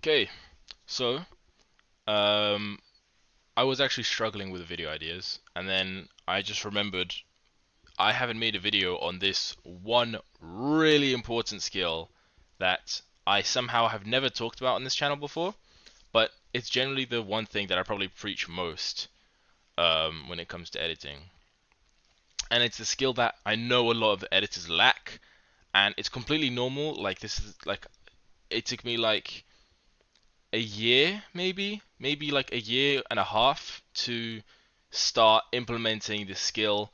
Okay, so um, I was actually struggling with video ideas, and then I just remembered I haven't made a video on this one really important skill that I somehow have never talked about on this channel before, but it's generally the one thing that I probably preach most when it comes to editing. And it's a skill that I know a lot of editors lack, and it's completely normal. Like this is like it took me like a year, maybe like a year and a half to start implementing this skill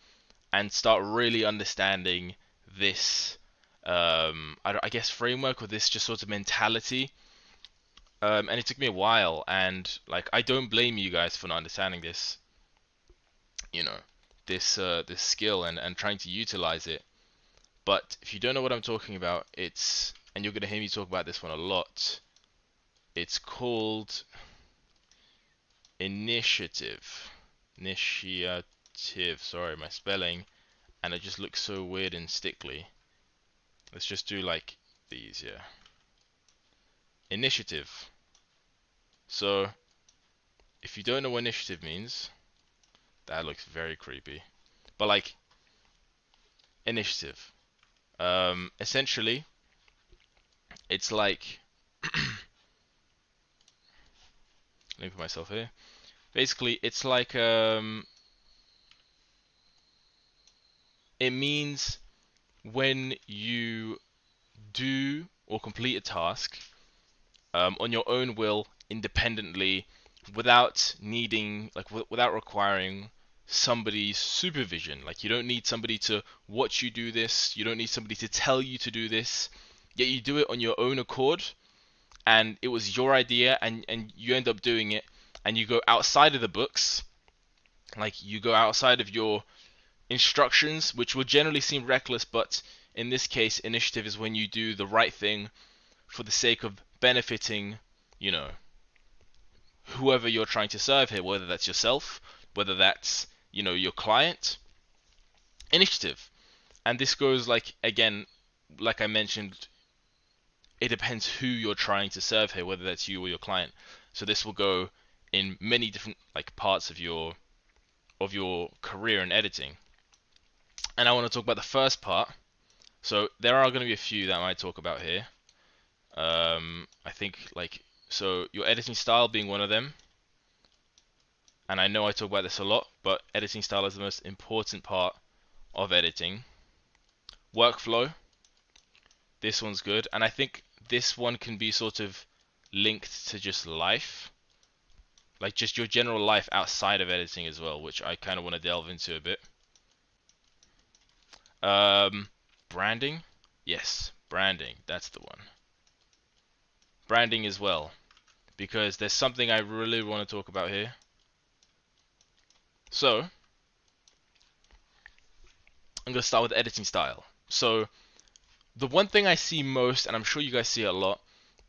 and start really understanding this, I guess, framework or this just sort of mentality. And it took me a while, and like I don't blame you guys for not understanding this, you know, this skill and trying to utilize it. But if you don't know what I'm talking about, and you're gonna hear me talk about this one a lot. It's called initiative. Initiative. Sorry, my spelling. And it just looks so weird and stickly. Let's just do like these, yeah. Initiative. So, if you don't know what initiative means, that looks very creepy. But like, initiative. Essentially, it's like, let me put myself here. Basically, it's like, it means when you do or complete a task on your own will, independently, without needing, like, without requiring somebody's supervision. Like, you don't need somebody to watch you do this. You don't need somebody to tell you to do this. Yet you do it on your own accord, and it was your idea, and you end up doing it, and you go outside of the books. Like, you go outside of your instructions, which will generally seem reckless, but in this case, initiative is when you do the right thing for the sake of benefiting, you know, whoever you're trying to serve here, whether that's yourself, whether that's, your client. Initiative. And this goes like, again, like I mentioned, it depends who you're trying to serve here, whether that's you or your client. So this will go in many different like parts of your career in editing. And I want to talk about the first part. So there are going to be a few that I might talk about here. I think like, so your editing style being one of them. And I know I talk about this a lot, but editing style is the most important part of editing. Workflow, this one's good, and I think this one can be sort of linked to just life, like just your general life outside of editing as well, which I kind of want to delve into a bit. Branding, yes, branding, that's the one. Branding as well, because there's something I really want to talk about here. So, I'm going to start with editing style. So, the one thing I see most, and I'm sure you guys see it a lot,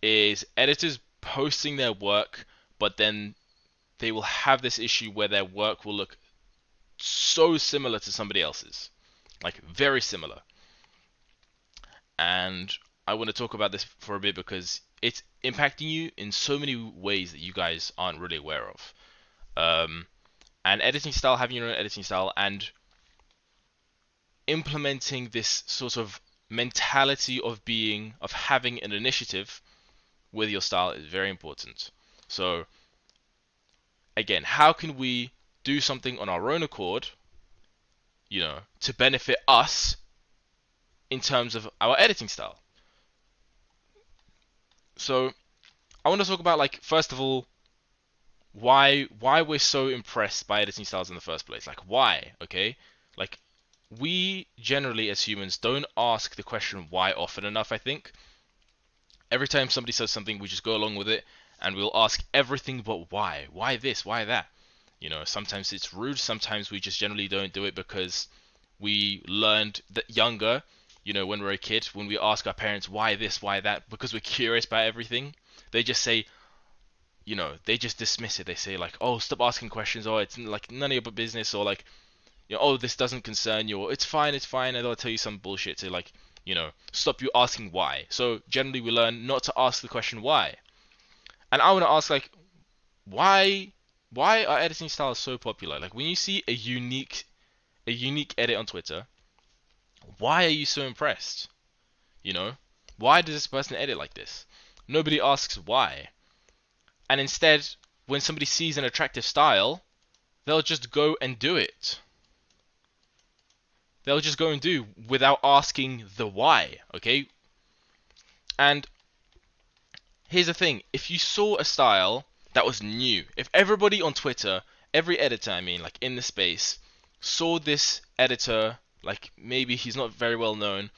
is editors posting their work, but then they will have this issue where their work will look so similar to somebody else's. Like, very similar. And I want to talk about this for a bit because it's impacting you in so many ways that you guys aren't really aware of. And editing style, having your own editing style, and implementing this sort of mentality of having an initiative with your style is very important. So again, how can we do something on our own accord, to benefit us in terms of our editing style? So I want to talk about, like, first of all, why we're so impressed by editing styles in the first place. Like, why? Okay? Like, we generally as humans don't ask the question why often enough, I think. Every time somebody says something, we just go along with it, and we'll ask everything but why. Why this? Why that? Sometimes it's rude. Sometimes we just generally don't do it because we learned that younger, when we're a kid, when we ask our parents why this, why that, because we're curious about everything, they just say, they just dismiss it. They say like, oh, stop asking questions, or it's like none of your business, or like, oh, this doesn't concern you, or it's fine, and they'll tell you some bullshit to, like, stop you asking why. So generally we learn not to ask the question why. And I want to ask, like, why are editing styles so popular? Like, when you see a unique edit on Twitter, why are you so impressed? You know, why does this person edit like this? Nobody asks why. And instead, when somebody sees an attractive style, they'll just go and do it. They'll just go and do without asking the why, okay? And here's the thing, if you saw a style that was new, if everybody on Twitter, every editor, I mean, like in the space, saw this editor, like maybe he's not very well known,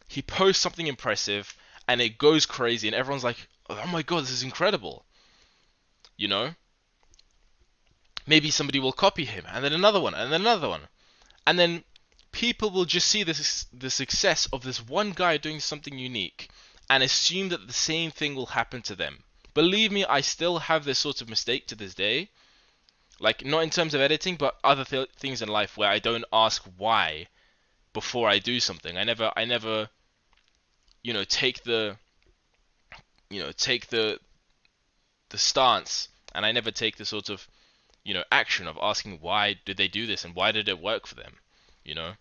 he posts something impressive and it goes crazy and everyone's like, oh my god, this is incredible. You know? Maybe somebody will copy him and then another one and then another one. And then people will just see the success of this one guy doing something unique and assume that the same thing will happen to them. Believe me, I still have this sort of mistake to this day. Like, not in terms of editing, but other things in life where I don't ask why before I do something. I never, take the stance, and I never take the sort of, action of asking why did they do this and why did it work for them, you know?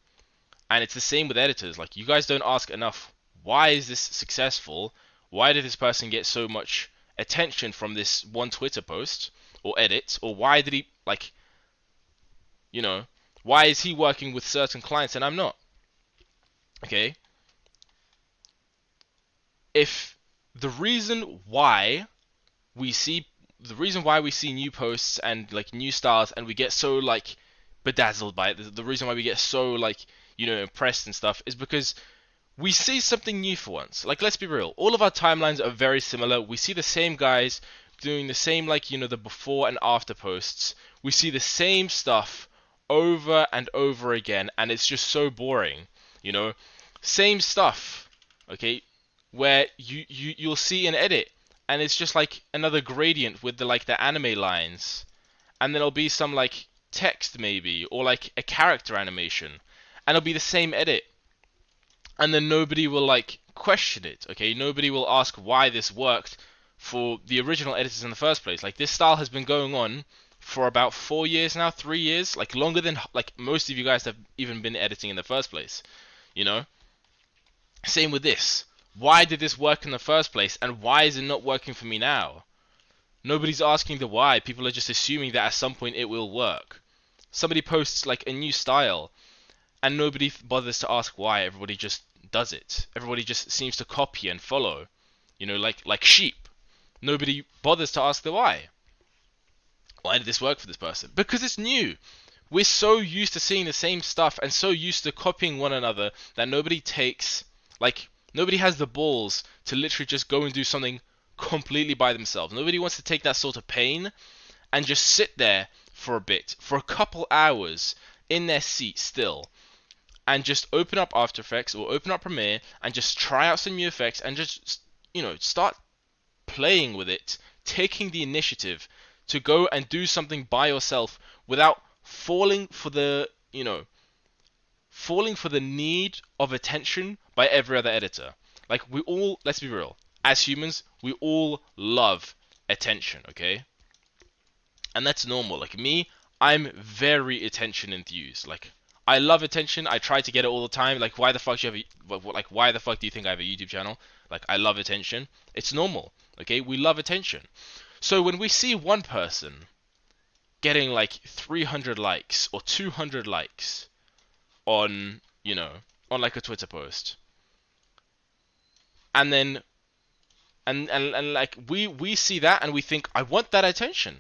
And it's the same with editors. Like, you guys don't ask enough, why is this successful? Why did this person get so much attention from this one Twitter post or edit? Or why did he, like, why is he working with certain clients and I'm not? Okay? If the reason why we see new posts and like new styles and we get so like bedazzled by it, the reason why we get so like impressed and stuff is because we see something new for once. Like, let's be real, all of our timelines are very similar. We see the same guys doing the same, like, the before and after posts. We see the same stuff over and over again and it's just so boring, same stuff. Okay, where you'll see an edit and it's just like another gradient with the anime lines, and then it'll be some like text maybe or like a character animation, and it'll be the same edit, and then nobody will like question it. Okay, nobody will ask why this worked for the original editors in the first place. Like, this style has been going on for about 4 years now, 3 years, like longer than like most of you guys have even been editing in the first place. Same with this. Why did this work in the first place, and why is it not working for me now? Nobody's asking the why. People are just assuming that at some point it will work. Somebody posts like a new style, and nobody bothers to ask why. Everybody just does it. Everybody just seems to copy and follow. Like sheep. Nobody bothers to ask the why. Why did this work for this person? Because it's new. We're so used to seeing the same stuff and so used to copying one another that nobody has the balls to literally just go and do something completely by themselves. Nobody wants to take that sort of pain and just sit there for a bit, for a couple hours in their seat still, and just open up After Effects or open up Premiere and just try out some new effects and just, start playing with it, taking the initiative to go and do something by yourself without falling for the need of attention by every other editor. Like, let's be real, as humans, we all love attention, okay? And that's normal. Like me, I'm very attention enthused. Like, I love attention. I try to get it all the time. Like, why the fuck do you have why the fuck do you think I have a YouTube channel? Like, I love attention. It's normal, okay? We love attention. So when we see one person getting like 300 likes or 200 likes on, on like a Twitter post, and then and like we see that and we think, I want that attention.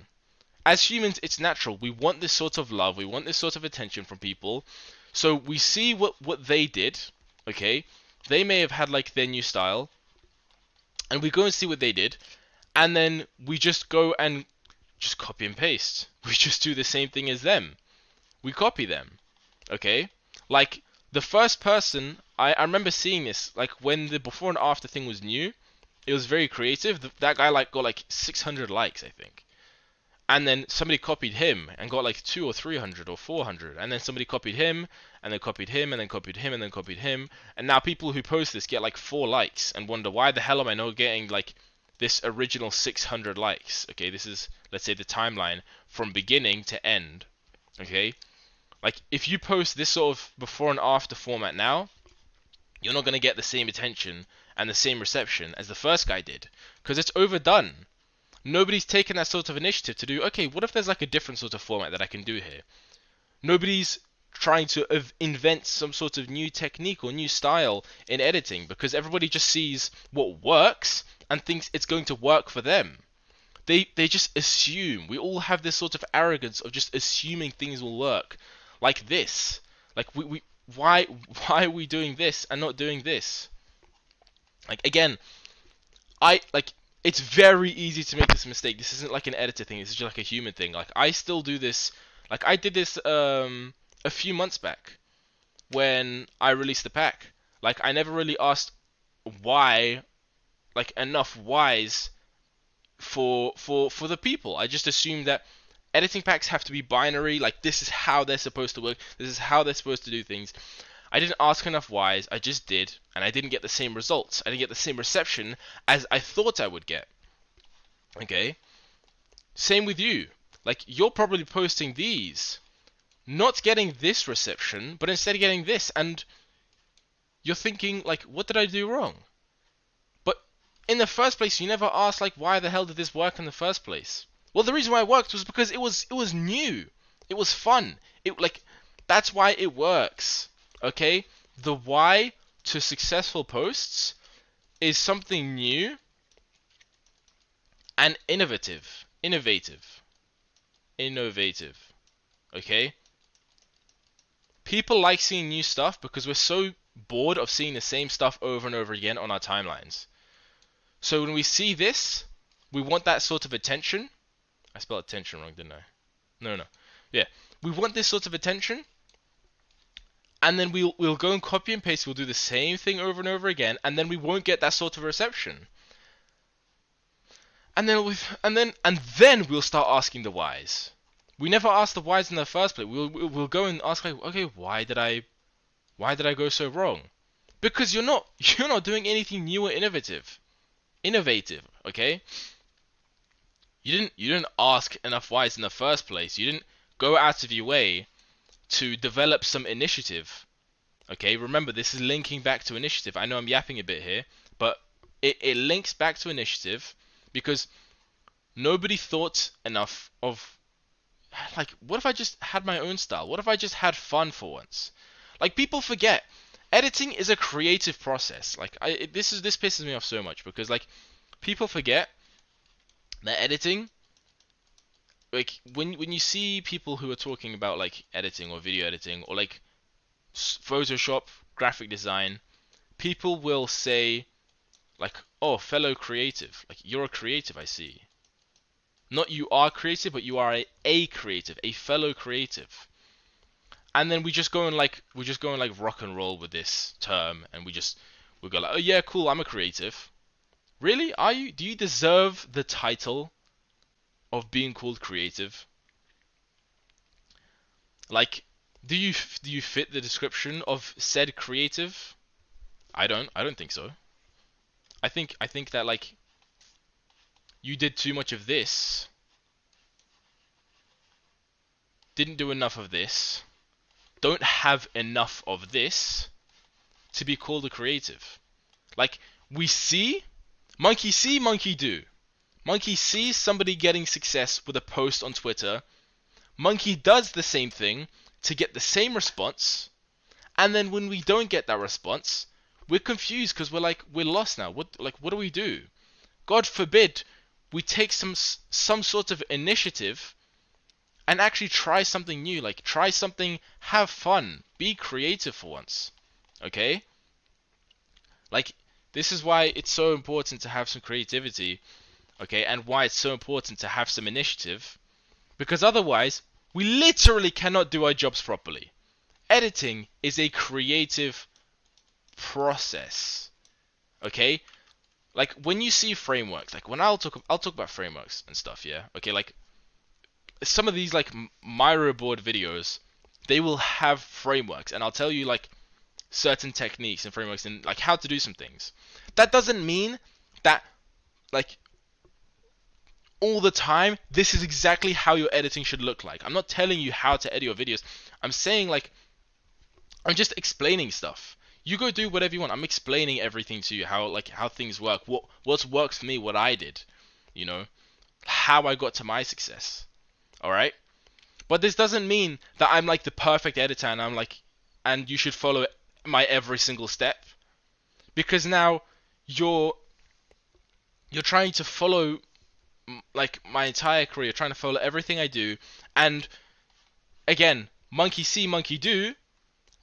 As humans, it's natural. We want this sort of love. We want this sort of attention from people. So we see what they did, okay? They may have had like their new style, and we go and see what they did, and then we just go and just copy and paste. We just do the same thing as them. We copy them, okay? Like, the first person, I remember seeing this, like when the before and after thing was new, it was very creative. That guy like got like 600 likes, I think. And then somebody copied him and got like 200 or 300 or 400. And then somebody copied him, and then copied him, and then copied him, and then copied him. And now people who post this get like 4 likes and wonder, why the hell am I not getting like this original 600 likes. Okay, this is, let's say, the timeline from beginning to end. Okay, like if you post this sort of before and after format now, you're not going to get the same attention and the same reception as the first guy did, because it's overdone. Nobody's taken that sort of initiative to do, okay, what if there's like a different sort of format that I can do here? Nobody's trying to invent some sort of new technique or new style in editing, because everybody just sees what works and thinks it's going to work for them. They just assume. We all have this sort of arrogance of just assuming things will work. Like this. Like we why are we doing this and not doing this? Like again, it's very easy to make this mistake. This isn't like an editor thing. This is just like a human thing. Like I still do this. Like I did this a few months back when I released the pack. Like I never really asked why, like enough whys for the people. I just assumed that editing packs have to be binary. Like this is how they're supposed to work. This is how they're supposed to do things. I didn't ask enough whys. I just did, and I didn't get the same results. I didn't get the same reception as I thought I would get. Okay. Same with you. Like you're probably posting these, not getting this reception, but instead getting this, and you're thinking like, what did I do wrong? But in the first place, you never asked like, why the hell did this work in the first place? Well, the reason why it worked was because it was new. It was fun. That's why it works. Okay? The why to successful posts is something new and innovative. Innovative. Okay? People like seeing new stuff because we're so bored of seeing the same stuff over and over again on our timelines. So when we see this, we want that sort of attention. I spelled attention wrong, didn't I? No. Yeah. We want this sort of attention. And then we'll go and copy and paste. We'll do the same thing over and over again, and then we won't get that sort of reception. And then we'll start asking the whys. We never ask the whys in the first place. We'll go and ask like, okay, why did I go so wrong? Because you're not doing anything new or innovative. Okay? You didn't ask enough whys in the first place. You didn't go out of your way to develop some initiative. Okay, remember this is linking back to initiative. I know I'm yapping a bit here, but it links back to initiative because nobody thought enough of like, what if I just had my own style? What if I just had fun for once? Like people forget editing is a creative process. Like this pisses me off so much because like people forget that editing, like when you see people who are talking about like editing or video editing or like Photoshop, graphic design, people will say like, oh, fellow creative, like you're a creative, I see. Not you are creative, but you are a creative, a fellow creative. And then we just go and like rock and roll with this term, and we go like, oh yeah, cool, I'm a creative. Really? Are you? Do you deserve the title of being called creative? Like, do you fit the description of said creative? I don't think so. I think that like you did too much of this. Didn't do enough of this. Don't have enough of this to be called a creative. Like we see monkey do. Monkey sees somebody getting success with a post on Twitter. Monkey does the same thing to get the same response. And then when we don't get that response, we're confused because we're lost now. What do we do? God forbid we take some sort of initiative and actually try something new. Like try something, have fun, be creative for once. Okay? Like this is why it's so important to have some creativity. Okay? And why it's so important to have some initiative. Because otherwise, we literally cannot do our jobs properly. Editing is a creative process. Okay? Like when you see frameworks, like when I'll talk about frameworks and stuff, yeah? Okay, like some of these like Miro board videos, they will have frameworks, and I'll tell you like certain techniques and frameworks and like how to do some things. That doesn't mean that like all the time, this is exactly how your editing should look like. I'm not telling you how to edit your videos. I'm saying, like, I'm just explaining stuff. You go do whatever you want. I'm explaining everything to you, how things work, what works for me, what I did, you know, how I got to my success. All right? But this doesn't mean that I'm like the perfect editor and and you should follow my every single step, because now you're trying to follow like my entire career, trying to follow everything I do, and again, monkey see, monkey do,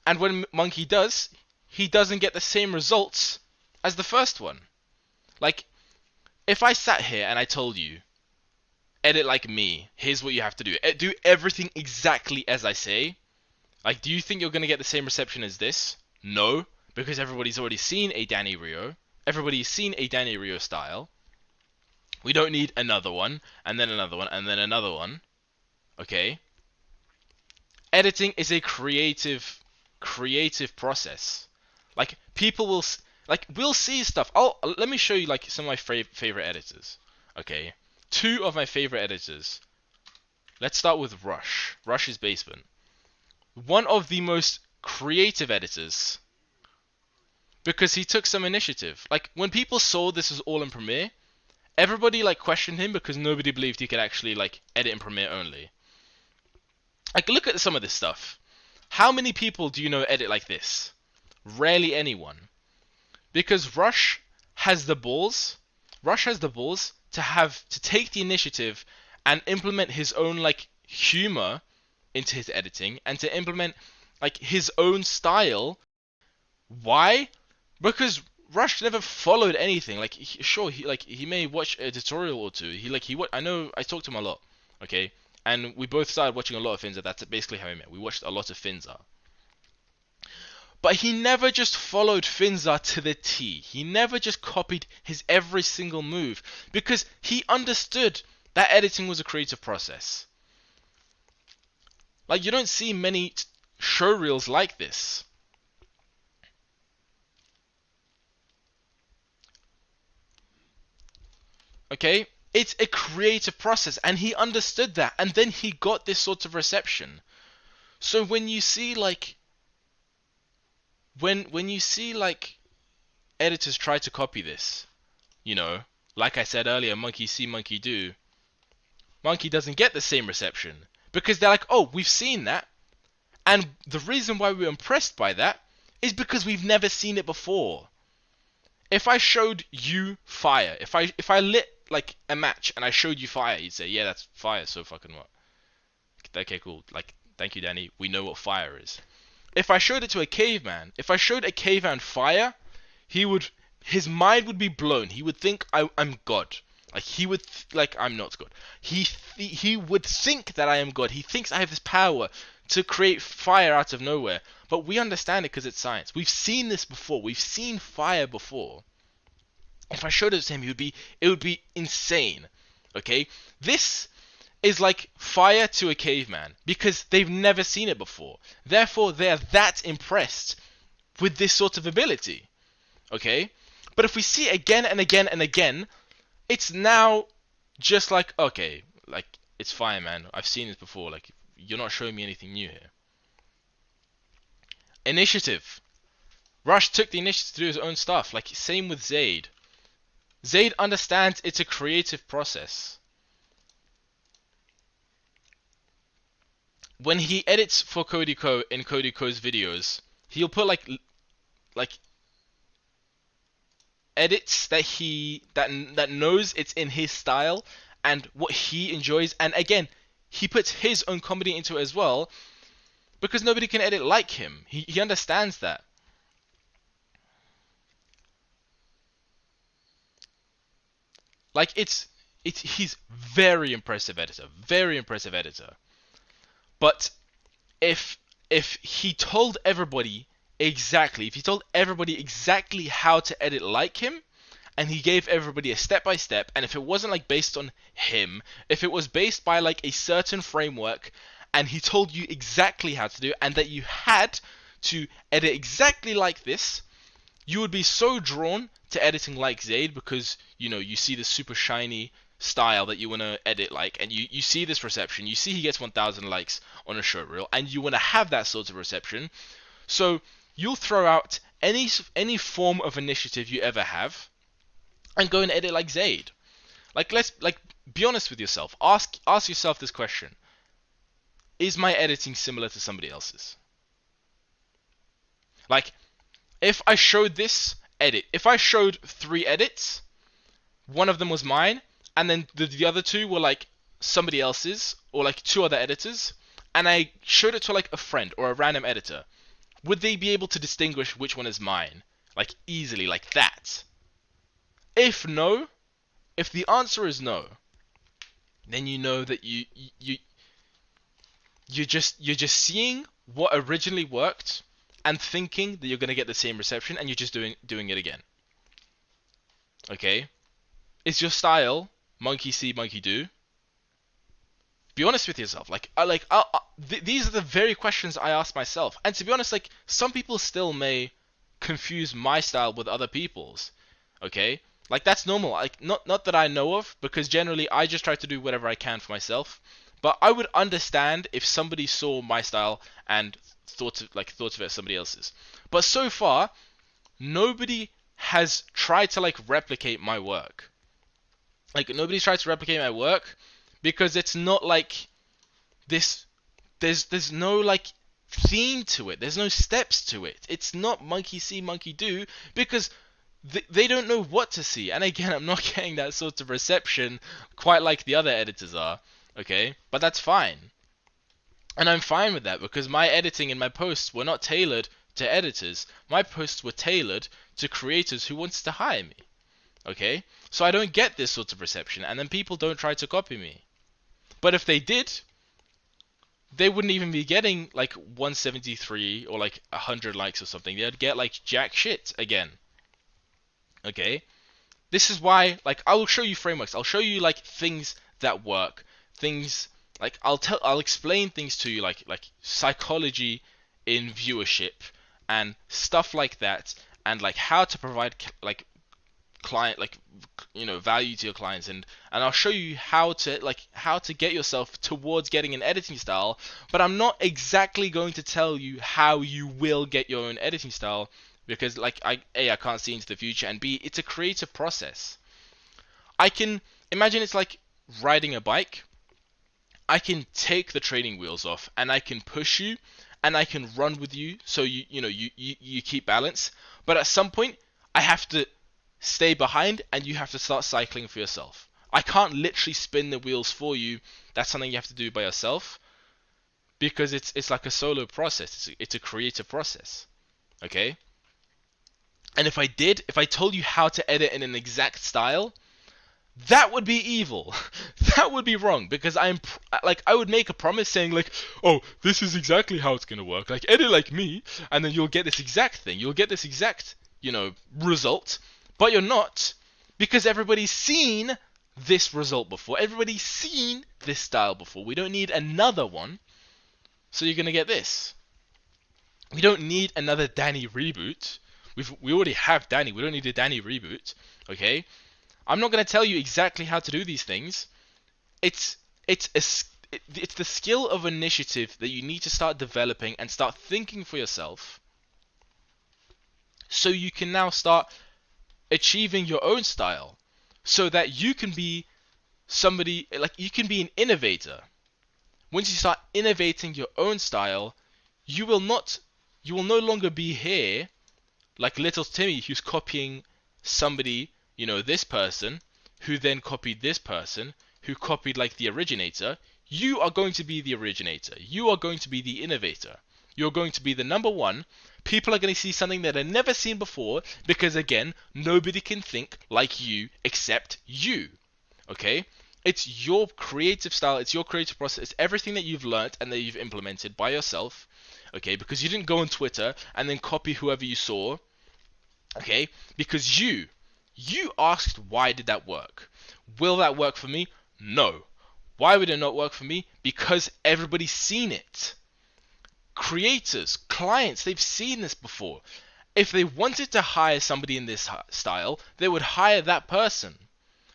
and when monkey does, he doesn't get the same results as the first one. Like, if I sat here and I told you, edit like me, here's what you have to do, do everything exactly as I say, like, do you think you're going to get the same reception as this? No, because everybody's already seen a dannyrio. Everybody's seen a dannyrio style. We don't need another one, and then another one, and then another one. Okay? Editing is a creative process. Like, people will, we'll see stuff. Let me show you, like, some of my favorite editors. Okay? Two of my favorite editors. Let's start with Rush. Rush's Basement. One of the most creative editors, because he took some initiative. Like, when people saw this was all in Premiere, everybody like questioned him because nobody believed he could actually like edit in Premiere only. Like, look at some of this stuff. How many people do you know edit like this? Rarely anyone. Because Rush has the balls. Rush has the balls to take the initiative and implement his own like humor into his editing and to implement like his own style. Why? Because Rush never followed anything. Like, he may watch a tutorial or two. I know I talked to him a lot, okay, and we both started watching a lot of Finza. That's basically how we met. We watched a lot of Finza, but he never just followed Finza to the T. He never just copied his every single move, because he understood that editing was a creative process. Like, you don't see many showreels like this. Okay? It's a creative process, and he understood that, and then he got this sort of reception. So when you see like when you see like editors try to copy this, you know, like I said earlier, monkey see, monkey do. Monkey doesn't get the same reception because they're like, "Oh, we've seen that." And the reason why we're impressed by that is because we've never seen it before. If I showed you fire, if I lit like a match and I showed you fire, you'd say, "Yeah, that's fire." So fucking what? Okay, cool. Like, thank you, Danny. We know what fire is. If I showed it to a caveman, if I showed a caveman fire, his mind would be blown. He would think I'm God. Like, like, I'm not God. He would think that I am God. He thinks I have this power to create fire out of nowhere. But we understand it because it's science. We've seen this before. We've seen fire before. If I showed it to him, it would be insane. Okay? This is like fire to a caveman because they've never seen it before. Therefore, they're that impressed with this sort of ability. Okay? But if we see it again and again and again, it's now just like, okay, like, it's fire, man. I've seen this before. Like, you're not showing me anything new here. Initiative. Rush took the initiative to do his own stuff. Like, same with Zaid. Zaid understands it's a creative process. When he edits for Cody Co in Cody Co's videos, he'll put like edits that knows it's in his style and what he enjoys, and again, he puts his own comedy into it as well, because nobody can edit like him. He understands that. Like, he's very impressive editor, very impressive editor. But if he told everybody exactly how to edit like him, and he gave everybody a step by step, and if it wasn't like based on him, if it was based by like a certain framework, and he told you exactly how to do it, and that you had to edit exactly like this, you would be so drawn to editing like Zaid because, you know, you see the super shiny style that you want to edit, like, and you see this reception, you see he gets 1,000 likes on a short reel, and you want to have that sort of reception. So you'll throw out any form of initiative you ever have and go and edit like Zaid. Like, let's like be honest with yourself. Ask yourself this question: is my editing similar to somebody else's? Like, if I showed this edit, if I showed 3 edits, one of them was mine, and then the other 2 were like somebody else's, or like 2 other editors, and I showed it to like a friend or a random editor, would they be able to distinguish which one is mine? Like, easily, like that? If no, if the answer is no, then you know that you're just seeing what originally worked and thinking that you're gonna get the same reception, and you're just doing it again. Okay? Is your style monkey see, monkey do? Be honest with yourself. These are the very questions I ask myself. And to be honest, like, some people still may confuse my style with other people's. Okay? Like, that's normal. Like, not that I know of, because generally I just try to do whatever I can for myself. But I would understand if somebody saw my style and thought of it as somebody else's. But so far, nobody has tried to like replicate my work. Like, nobody's tried to replicate my work because it's not like this. There's no like theme to it. There's no steps to it. It's not monkey see, monkey do, because they don't know what to see. And again, I'm not getting that sort of reception quite like the other editors are. Okay, but that's fine. And I'm fine with that, because my editing and my posts were not tailored to editors. My posts were tailored to creators who wanted to hire me. Okay? So I don't get this sort of reception, and then people don't try to copy me. But if they did, they wouldn't even be getting like 173 or like 100 likes or something. They'd get like jack shit again. Okay? This is why, like, I will show you frameworks. I'll show you like things that work. Things like I'll explain things to you, like psychology in viewership and stuff like that, and like how to provide like client, like, you know, value to your clients, and I'll show you how to get yourself towards getting an editing style. But I'm not exactly going to tell you how you will get your own editing style, because like I can't see into the future, and B, it's a creative process. I can imagine it's like riding a bike. I can take the training wheels off and I can push you and I can run with you, so you keep balance. But at some point I have to stay behind and you have to start cycling for yourself. I can't literally spin the wheels for you. That's something you have to do by yourself, because it's like a solo process. It's a creative process. Okay? And if I told you how to edit in an exact style, that would be evil. That would be wrong, because I would make a promise saying like, oh, this is exactly how it's gonna work. Like, edit like me, and then you'll get this exact thing. You'll get this exact, result. But you're not, because everybody's seen this result before. Everybody's seen this style before. We don't need another one. So you're gonna get this. We don't need another Danny reboot. We already have Danny. We don't need a Danny reboot. Okay? I'm not going to tell you exactly how to do these things. It's the skill of initiative that you need to start developing and start thinking for yourself, so you can now start achieving your own style, so that you can be somebody, like, you can be an innovator. Once you start innovating your own style, you will no longer be here like little Timmy, who's copying somebody, this person, who then copied this person, who copied like the originator. You are going to be the originator. You are going to be the innovator. You're going to be the number one. People are going to see something that they've never seen before, because again, nobody can think like you except you. Okay? It's your creative style, it's your creative process, it's everything that you've learnt and that you've implemented by yourself. Okay? Because you didn't go on Twitter and then copy whoever you saw. Okay? Because you asked, why did that work? Will that work for me? No. Why would it not work for me? Because everybody's seen it. Creators, clients, they've seen this before. If they wanted to hire somebody in this style, they would hire that person.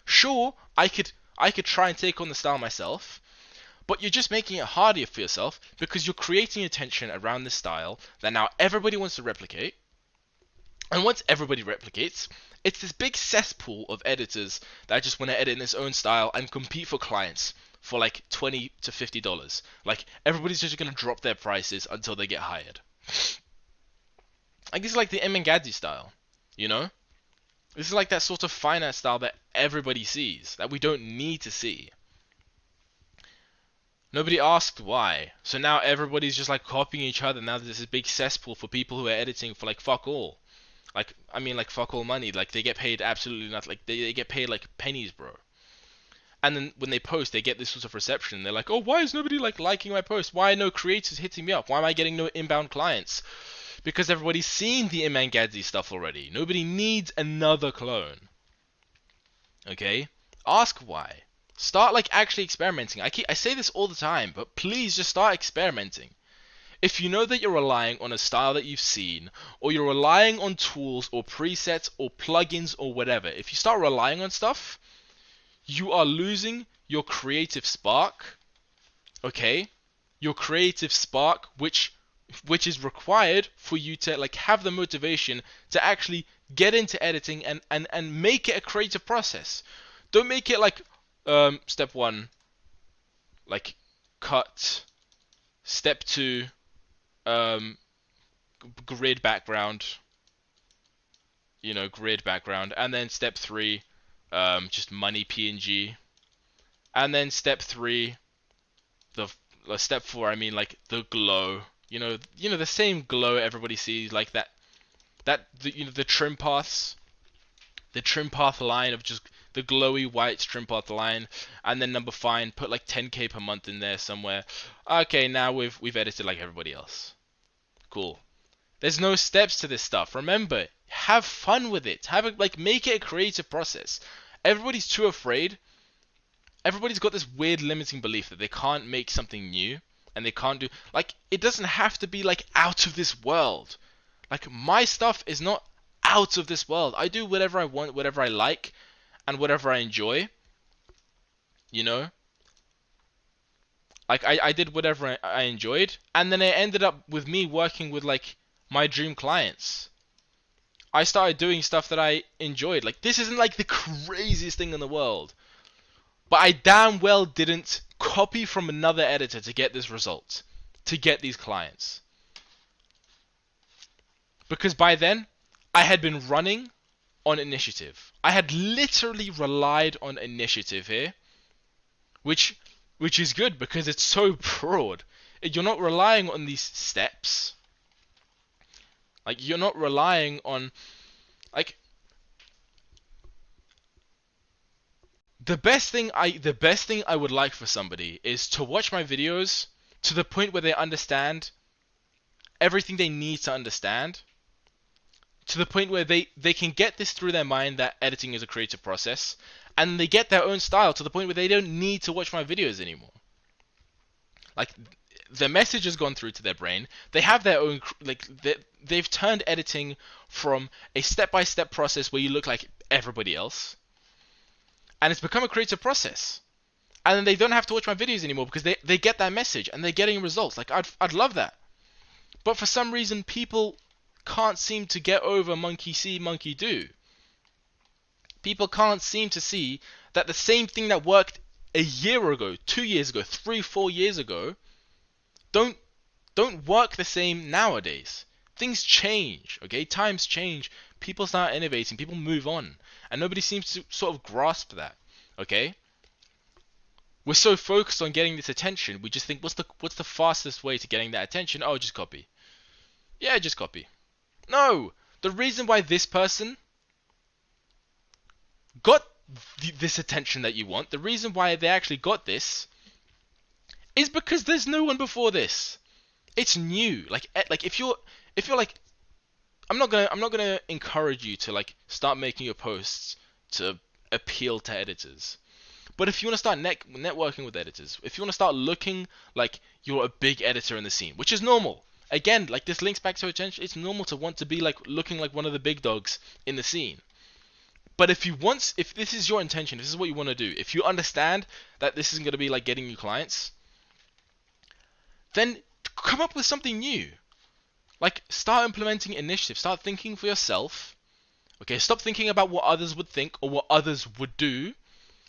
Sure, I could I could try and take on the style myself, but you're just making it harder for yourself because you're creating attention around this style that now everybody wants to replicate. And once everybody replicates, it's this big cesspool of editors that just want to edit in its own style and compete for clients for like $20 to $50. Like, everybody's just going to drop their prices until they get hired. Like, this is like the Emengadi style, you know? This is like that sort of finance style that everybody sees, that we don't need to see. Nobody asked why. So now everybody's just like copying each other. Now there's this big cesspool for people who are editing for like fuck all. Like, I mean, like fuck all money. Like, they get paid absolutely nothing. Like, they get paid like pennies, bro. And then when they post, they get this sort of reception. They're like, oh, why is nobody like liking my post? Why are no creators hitting me up? Why am I getting no inbound clients? Because everybody's seen the Imangadi stuff already. Nobody needs another clone. Okay? Ask why. Start like actually experimenting. I say this all the time, but please just start experimenting. If you know that you're relying on a style that you've seen, or you're relying on tools or presets or plugins or whatever, if you start relying on stuff, you are losing your creative spark. Okay? Your creative spark, which is required for you to like have the motivation to actually get into editing and make it a creative process. Don't make it like step 1 like cut, step 2 grid background, grid background, and then step 3 just money PNG, and then step 3 step 4, I mean, like the glow, the same glow everybody sees, like the trim paths, the trim path line of just the glowy white trim path line, and then number 5, put like 10k per month in there somewhere. Okay, now we've edited like everybody else. Cool. There's no steps to this stuff. Remember, have fun with it. Make it a creative process. Everybody's too afraid. Everybody's got this weird limiting belief that they can't make something new and they can't do like it doesn't have to be like out of this world. Like, my stuff is not out of this world. I do whatever I want, whatever I like, and whatever I enjoy. Like, I did whatever I enjoyed, and then it ended up with me working with like my dream clients. I started doing stuff that I enjoyed. Like, this isn't like the craziest thing in the world, but I damn well didn't copy from another editor to get this result, to get these clients. Because by then, I had been running on initiative. I had literally relied on initiative here, which is good because it's so broad. You're not relying on these steps. Like, you're not relying on, like, the best thing I would like for somebody is to watch my videos to the point where they understand everything they need to understand, to the point where they can get this through their mind that editing is a creative process, and they get their own style to the point where they don't need to watch my videos anymore. Like, the message has gone through to their brain. They have their own, like, they've turned editing from a step-by-step process where you look like everybody else, and it's become a creative process. And then they don't have to watch my videos anymore because they get that message and they're getting results. Like, I'd love that. But for some reason, people can't seem to get over monkey see, monkey do. People can't seem to see that the same thing that worked a year ago, 2 years ago, 3, 4 years ago, don't work the same nowadays. Things change, okay? Times change. People start innovating. People move on. And nobody seems to sort of grasp that, okay? We're so focused on getting this attention, we just think, what's the fastest way to getting that attention? Oh, just copy. Yeah, just copy. No! The reason why this person got this attention that you want, the reason why they actually got this, is because there's no one before this. It's new. Like if you're like, I'm not gonna encourage you to like start making your posts to appeal to editors. But if you want to start networking with editors, if you want to start looking like you're a big editor in the scene, which is normal. Again, like, this links back to attention. It's normal to want to be like looking like one of the big dogs in the scene. But if this is your intention, this is what you want to do, if you understand that this isn't going to be like getting you clients, then come up with something new. Like, start implementing initiatives. Start thinking for yourself. Okay, stop thinking about what others would think or what others would do.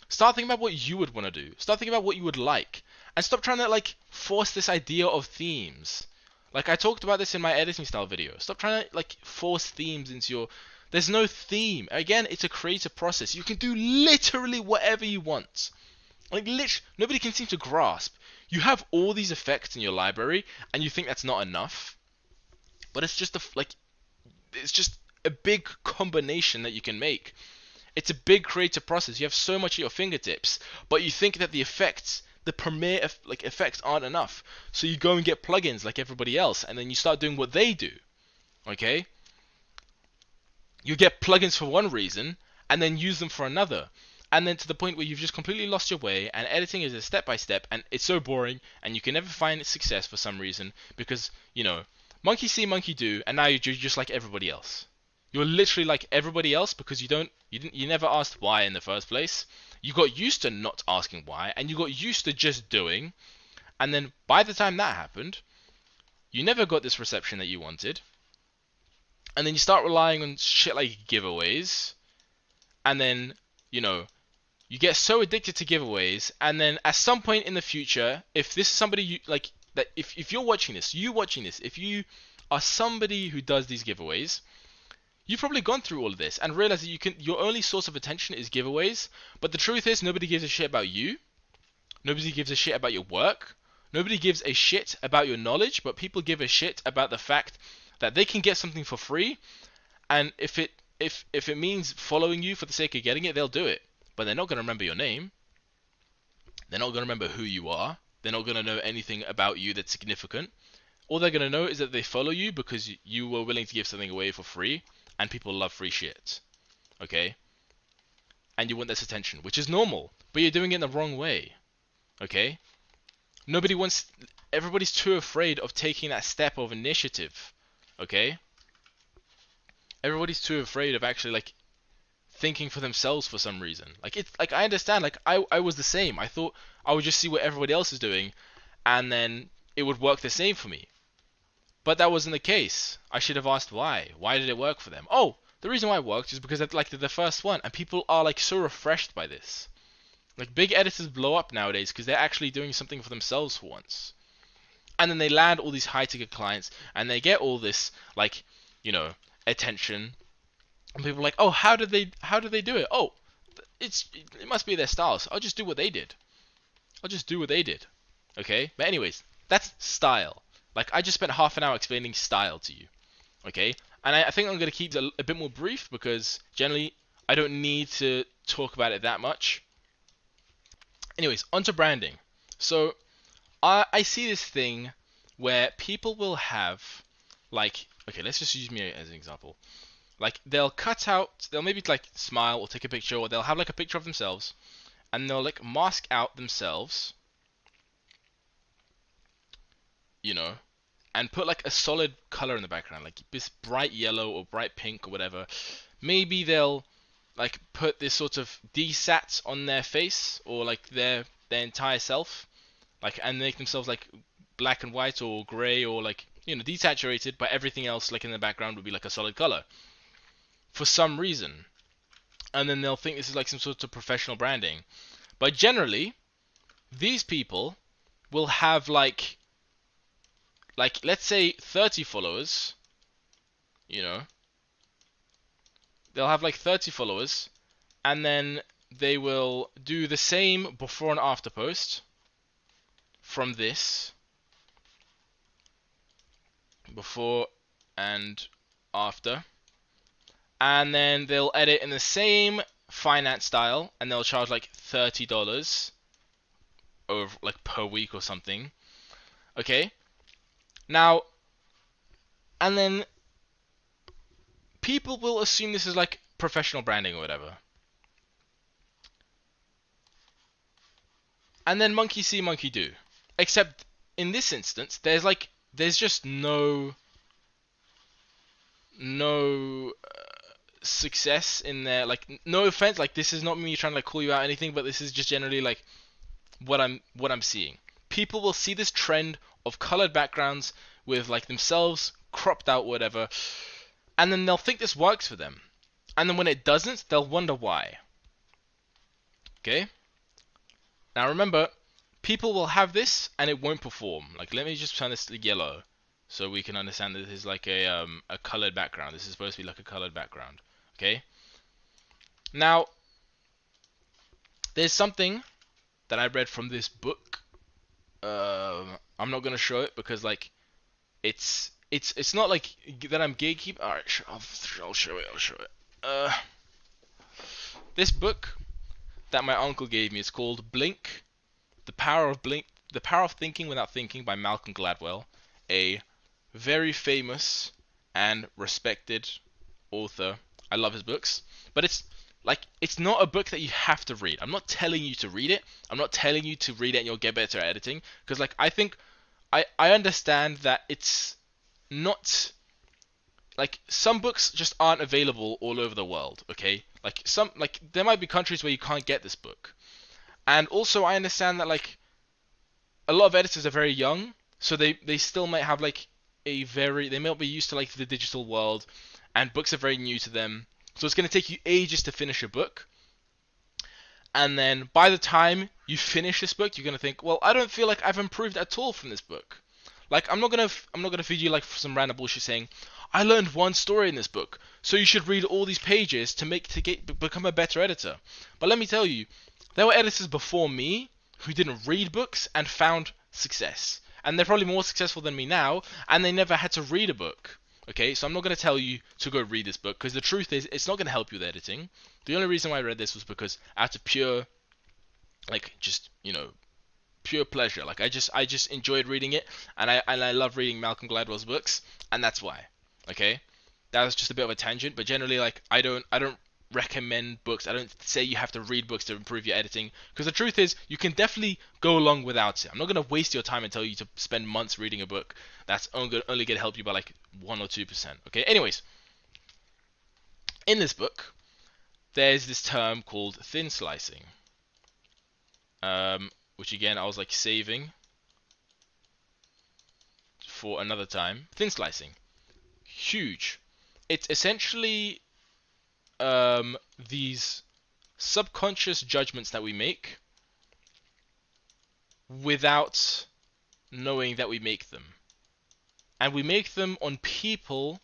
Start thinking about what you would want to do. Start thinking about what you would like. And stop trying to, like, force this idea of themes. Like, I talked about this in my editing style video. Stop trying to, like, force themes into your... There's no theme. Again, it's a creative process. You can do literally whatever you want. Like, nobody can seem to grasp. You have all these effects in your library, and you think that's not enough. But it's just it's just a big combination that you can make. It's a big creative process. You have so much at your fingertips, but you think that the effects, the premier effects aren't enough. So you go and get plugins like everybody else, and then you start doing what they do. Okay? You get plugins for one reason, and then use them for another. And then to the point where you've just completely lost your way, and editing is a step by step, and it's so boring, and you can never find success for some reason, because, you know, monkey see, monkey do, and now you're just like everybody else. You're literally like everybody else because you never asked why in the first place. You got used to not asking why, and you got used to just doing, and then by the time that happened, you never got this reception that you wanted, and then you start relying on shit like giveaways, and then, you know, you get so addicted to giveaways, and then at some point in the future, if this is somebody you like, that if you're watching this, if you are somebody who does these giveaways, you've probably gone through all of this and realized that your only source of attention is giveaways. But the truth is, nobody gives a shit about you. Nobody gives a shit about your work. Nobody gives a shit about your knowledge. But people give a shit about the fact that they can get something for free, and if it means following you for the sake of getting it, they'll do it. But they're not going to remember your name. They're not going to remember who you are. They're not going to know anything about you that's significant. All they're going to know is that they follow you because you were willing to give something away for free, and people love free shit. Okay? And you want this attention, which is normal, but you're doing it in the wrong way. Okay? Everybody's too afraid of taking that step of initiative. Okay? Everybody's too afraid of actually, like, thinking for themselves for some reason. Like, it's like, I understand, like, I was the same. I thought I would just see what everybody else is doing, and then it would work the same for me. But that wasn't the case. I should have asked why. Why did it work for them? Oh, the reason why it worked is because they're the first one, and people are like so refreshed by this. Like, big editors blow up nowadays because they're actually doing something for themselves for once. And then they land all these high-ticket clients, and they get all this, like, you know, attention. And people are like, oh, how did they do it? Oh, it must be their styles. I'll just do what they did. Okay? But anyways, that's style. Like, I just spent half an hour explaining style to you. Okay? And I think I'm going to keep it a bit more brief because generally I don't need to talk about it that much. Anyways, onto branding. So I see this thing where people will have, like, okay, let's just use me as an example. Like, they'll maybe like smile or take a picture, or they'll have like a picture of themselves, and they'll like mask out themselves, you know, and put like a solid color in the background, like this bright yellow or bright pink or whatever. Maybe they'll like put this sort of desat on their face, or like their entire self, like, and make themselves like black and white or gray, or like, you know, desaturated, but everything else like in the background would be like a solid color for some reason. And then they'll think this is like some sort of professional branding. But generally, these people will have like let's say 30 followers, you know, they'll have like 30 followers, and then they will do the same before and after post from this, before and after, and then they'll edit in the same finance style, and they'll charge like $30 over like per week or something. Okay? Now, and then people will assume this is like professional branding or whatever. And then monkey see, monkey do. Except in this instance, there's just no success in their, like, no offense, like, this is not me trying to like call you out or anything, but this is just generally like what I'm seeing. People will see this trend of colored backgrounds with like themselves cropped out, whatever, and then they'll think this works for them. And then when it doesn't, they'll wonder why. Okay? Now remember, people will have this and it won't perform. Like, let me just turn this to yellow so we can understand that this is like a colored background. This is supposed to be like a colored background. Okay? Now, there's something that I read from this book. I'm not gonna show it because like it's not like that I'm gatekeeper. All right, I'll show it. I'll show it. This book that my uncle gave me is called Blink: The Power of Thinking Without Thinking by Malcolm Gladwell, a very famous and respected author. I love his books, but it's not a book that you have to read. I'm not telling you to read it. I'm not telling you to read it and you'll get better at editing, because like I think I understand that it's not, like, some books just aren't available all over the world, okay? Like there might be countries where you can't get this book. And also I understand that like a lot of editors are very young, so they still might have like they might be used to like the digital world, and books are very new to them. So it's going to take you ages to finish a book. And then by the time you finish this book, you're going to think, well, I don't feel like I've improved at all from this book. Like, I'm not gonna feed you like some random bullshit saying, I learned one story in this book, so you should read all these pages become a better editor. But let me tell you, there were editors before me who didn't read books and found success, and they're probably more successful than me now, and they never had to read a book. Okay, so I'm not gonna tell you to go read this book, because the truth is, it's not gonna help you with editing. The only reason why I read this was because out of pure, like, just pure pleasure. Like, I just enjoyed reading it, and I love reading Malcolm Gladwell's books, and that's why. Okay, that was just a bit of a tangent, but generally, like, I don't recommend books. I don't say you have to read books to improve your editing, because the truth is, you can definitely go along without it. I'm not gonna waste your time and tell you to spend months reading a book that's only gonna help you by like 1 or 2%. Okay. Anyways, in this book, there's this term called thin slicing. Which again I was like saving for another time. Thin slicing, huge. It's essentially these subconscious judgments that we make without knowing that we make them, and we make them on people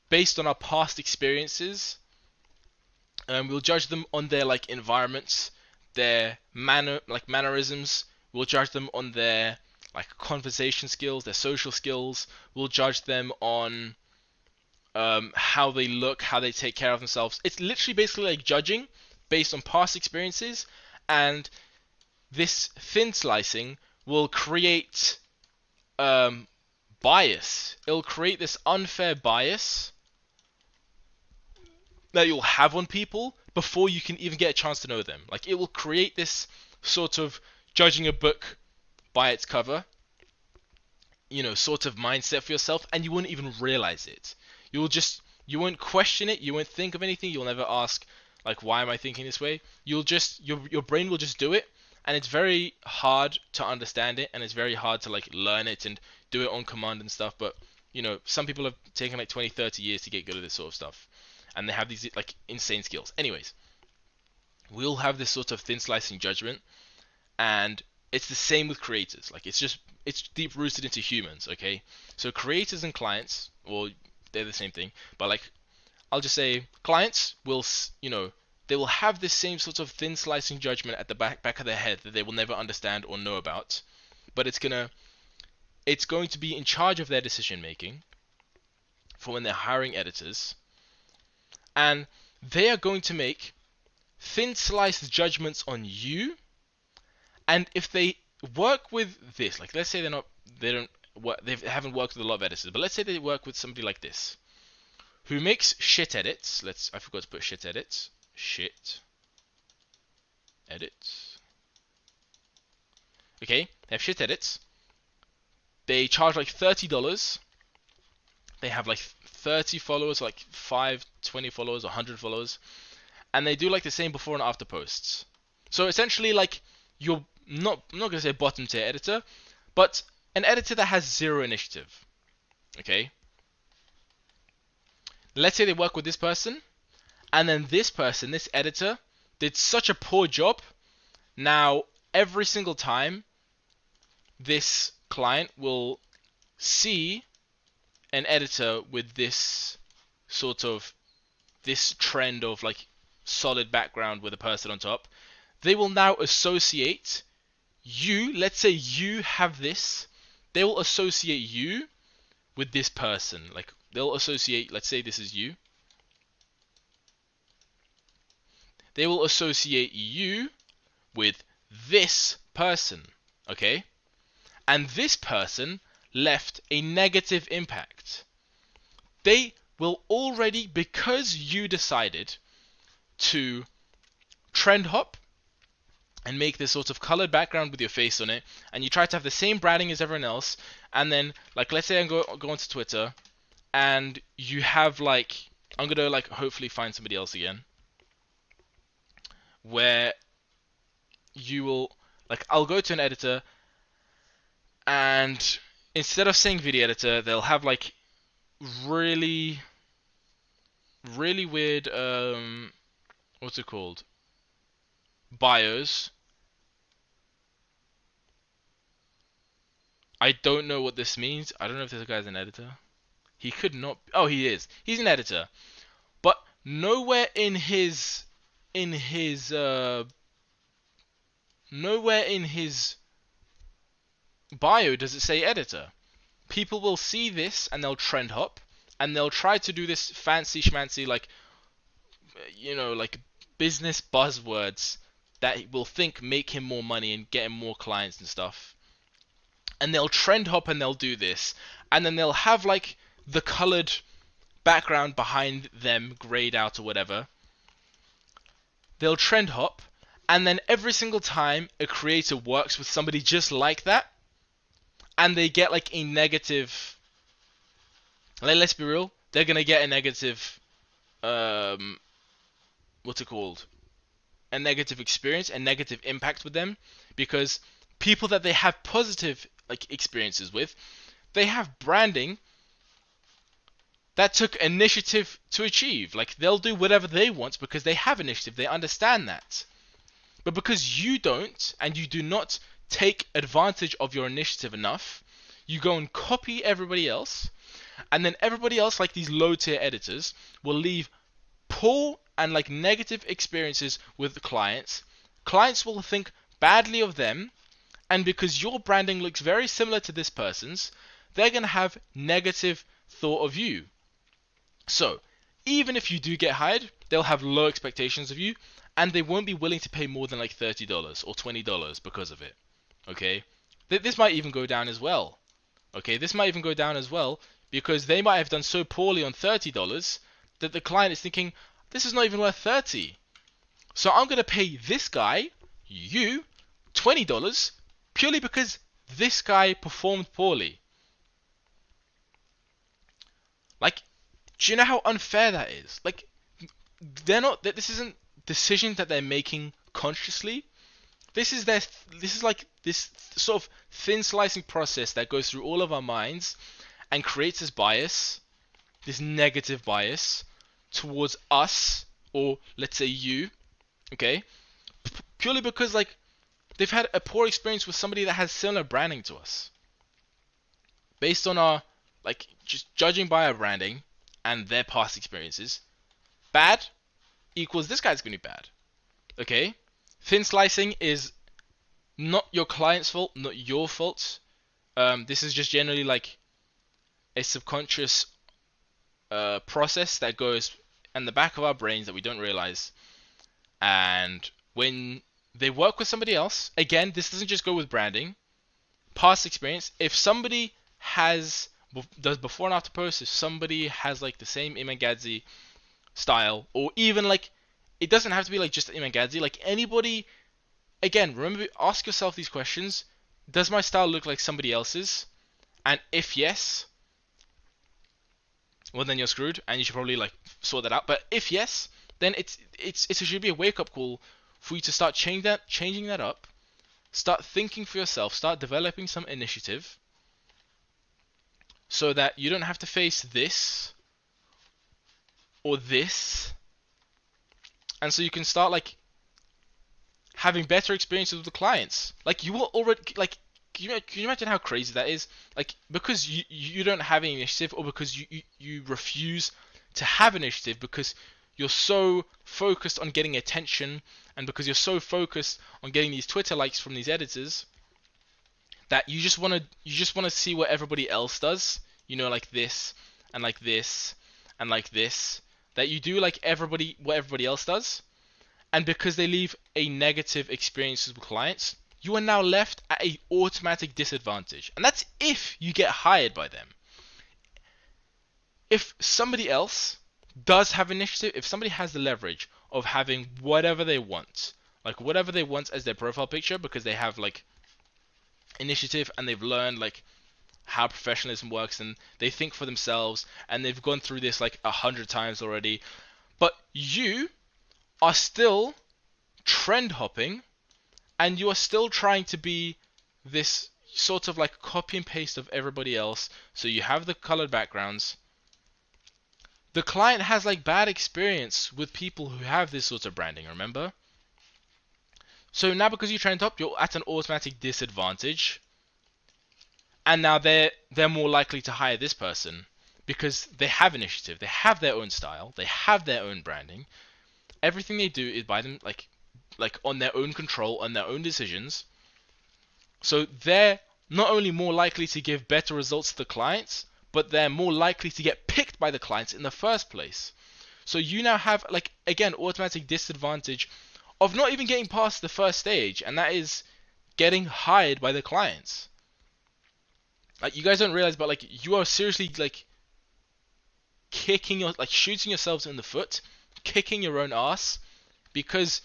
based on our past experiences. We'll judge them on their like environments, their mannerisms. We'll judge them on their like conversation skills, their social skills. We'll judge them on how they look, how they take care of themselves. It's literally basically like judging based on past experiences, and this thin slicing will create bias. It'll create this unfair bias that you'll have on people before you can even get a chance to know them. Like, it will create this sort of judging a book by its cover, sort of mindset for yourself, and you wouldn't even realize it. You won't question it, you won't think of anything, you'll never ask, like, why am I thinking this way? Your brain will just do it, and it's very hard to understand it, and it's very hard to, like, learn it and do it on command and stuff, but, some people have taken, like, 20, 30 years to get good at this sort of stuff, and they have these, like, insane skills. Anyways, we'll have this sort of thin slicing judgment, and it's the same with creators. Like, it's deep rooted into humans, okay? So creators and clients, well, they're the same thing, but like, I'll just say clients will, they will have this same sort of thin slicing judgment at the back of their head that they will never understand or know about, but it's going to be in charge of their decision making for when they're hiring editors, and they are going to make thin sliced judgments on you. And if they work with this, like, let's say they haven't worked with a lot of editors, but let's say they work with somebody like this, who makes shit edits. I forgot to put shit edits. Shit edits. Okay, they have shit edits. They charge like $30. They have like 30 followers, like 5, 20 followers, 100 followers, and they do like the same before and after posts. So essentially, like, you're I'm not gonna say bottom tier editor, but an editor that has zero initiative. Okay. Let's say they work with this person, and then this person, this editor, did such a poor job. Now, every single time this client will see an editor with this sort of this trend of like solid background with a person on top, they will now associate you. Let's say you have this, they will associate you with this person. Like, they'll associate, let's say this is you, they will associate you with this person. Okay, and this person left a negative impact. They will already, because you decided to trend hop and make this sort of colored background with your face on it, and you try to have the same branding as everyone else, and then, like, let's say I go onto Twitter, and you have, like, I'm gonna, like, hopefully find somebody else again, where you will, like, I'll go to an editor, and instead of saying video editor, they'll have, like, really weird, what's it called? Bios. I don't know what this means. I don't know if this guy's an editor. He could not. Oh, he is. He's an editor. But nowhere in his nowhere in his bio does it say editor. People will see this and they'll trend hop and they'll try to do this fancy schmancy, like, you know, like business buzzwords that will think make him more money and get him more clients and stuff. And they'll trend hop and they'll do this, and then they'll have like the colored background behind them grayed out or whatever. They'll trend hop, and then every single time a creator works with somebody just like that, and they get like a negative, let's be real, they're gonna get a negative, what's it called? A negative experience, a negative impact with them, because people that they have positive like experiences with, they have branding that took initiative to achieve. Like, they'll do whatever they want because they have initiative, they understand that. But because you don't, and you do not take advantage of your initiative enough, you go and copy everybody else, and then everybody else, like these low tier editors, will leave poor and like negative experiences with the clients. Clients will think badly of them, and because your branding looks very similar to this person's, they're going to have negative thought of you. So, even if you do get hired, they'll have low expectations of you, and they won't be willing to pay more than like $30 or $20 because of it. Okay? This might even go down as well. Okay? This might even go down as well because they might have done so poorly on $30 that the client is thinking, this is not even worth $30. So I'm going to pay this guy, you, $20 purely because this guy performed poorly. Like, do you know how unfair that is? Like, this isn't decisions that they're making consciously. This is like this sort of thin slicing process that goes through all of our minds and creates this bias, this negative bias towards us, or let's say you, okay? Purely because like they've had a poor experience with somebody that has similar branding to us. Based on our, like, just judging by our branding and their past experiences, bad equals this guy's going to be bad. Okay? Thin slicing is not your client's fault, not your fault. This is just generally like a subconscious process that goes in the back of our brains that we don't realize. And when they work with somebody else, again, this doesn't just go with branding. Past experience, if somebody does before and after posts, if somebody has like the same Iman Gadzhi style, or even like, it doesn't have to be like just Iman Gadzhi, like anybody, again, remember, ask yourself these questions. Does my style look like somebody else's? And if yes, well then you're screwed, and you should probably like sort that out. But if yes, then it should be a wake up call for you to start changing that up. Start thinking for yourself. Start developing some initiative, so that you don't have to face this or this, and so you can start like having better experiences with the clients. Like you will already like. Can you imagine how crazy that is? Like because you don't have any initiative, or because you refuse to have initiative because you're so focused on getting attention, and because you're so focused on getting these Twitter likes from these editors, that you just wanna see what everybody else does. You know, like this and like this and like this. That you do like everybody what everybody else does, and because they leave a negative experience with clients, you are now left at a automatic disadvantage. And that's if you get hired by them. If somebody else does have initiative, if somebody has the leverage of having whatever they want, like whatever they want as their profile picture, because they have like initiative and they've learned like how professionalism works, and they think for themselves, and they've gone through this like 100 times already, but you are still trend hopping, and you are still trying to be this sort of like copy and paste of everybody else. So you have the colored backgrounds. The client has like bad experience with people who have this sort of branding, remember? So now because you trend top, you're at an automatic disadvantage. And now they're more likely to hire this person because they have initiative, they have their own style, they have their own branding. Everything they do is by them like on their own control, on their own decisions. So they're not only more likely to give better results to the clients, but they're more likely to get picked by the clients in the first place. So you now have like again automatic disadvantage of not even getting past the first stage, and that is getting hired by the clients. Like you guys don't realize, but like you are seriously like shooting yourselves in the foot, kicking your own ass because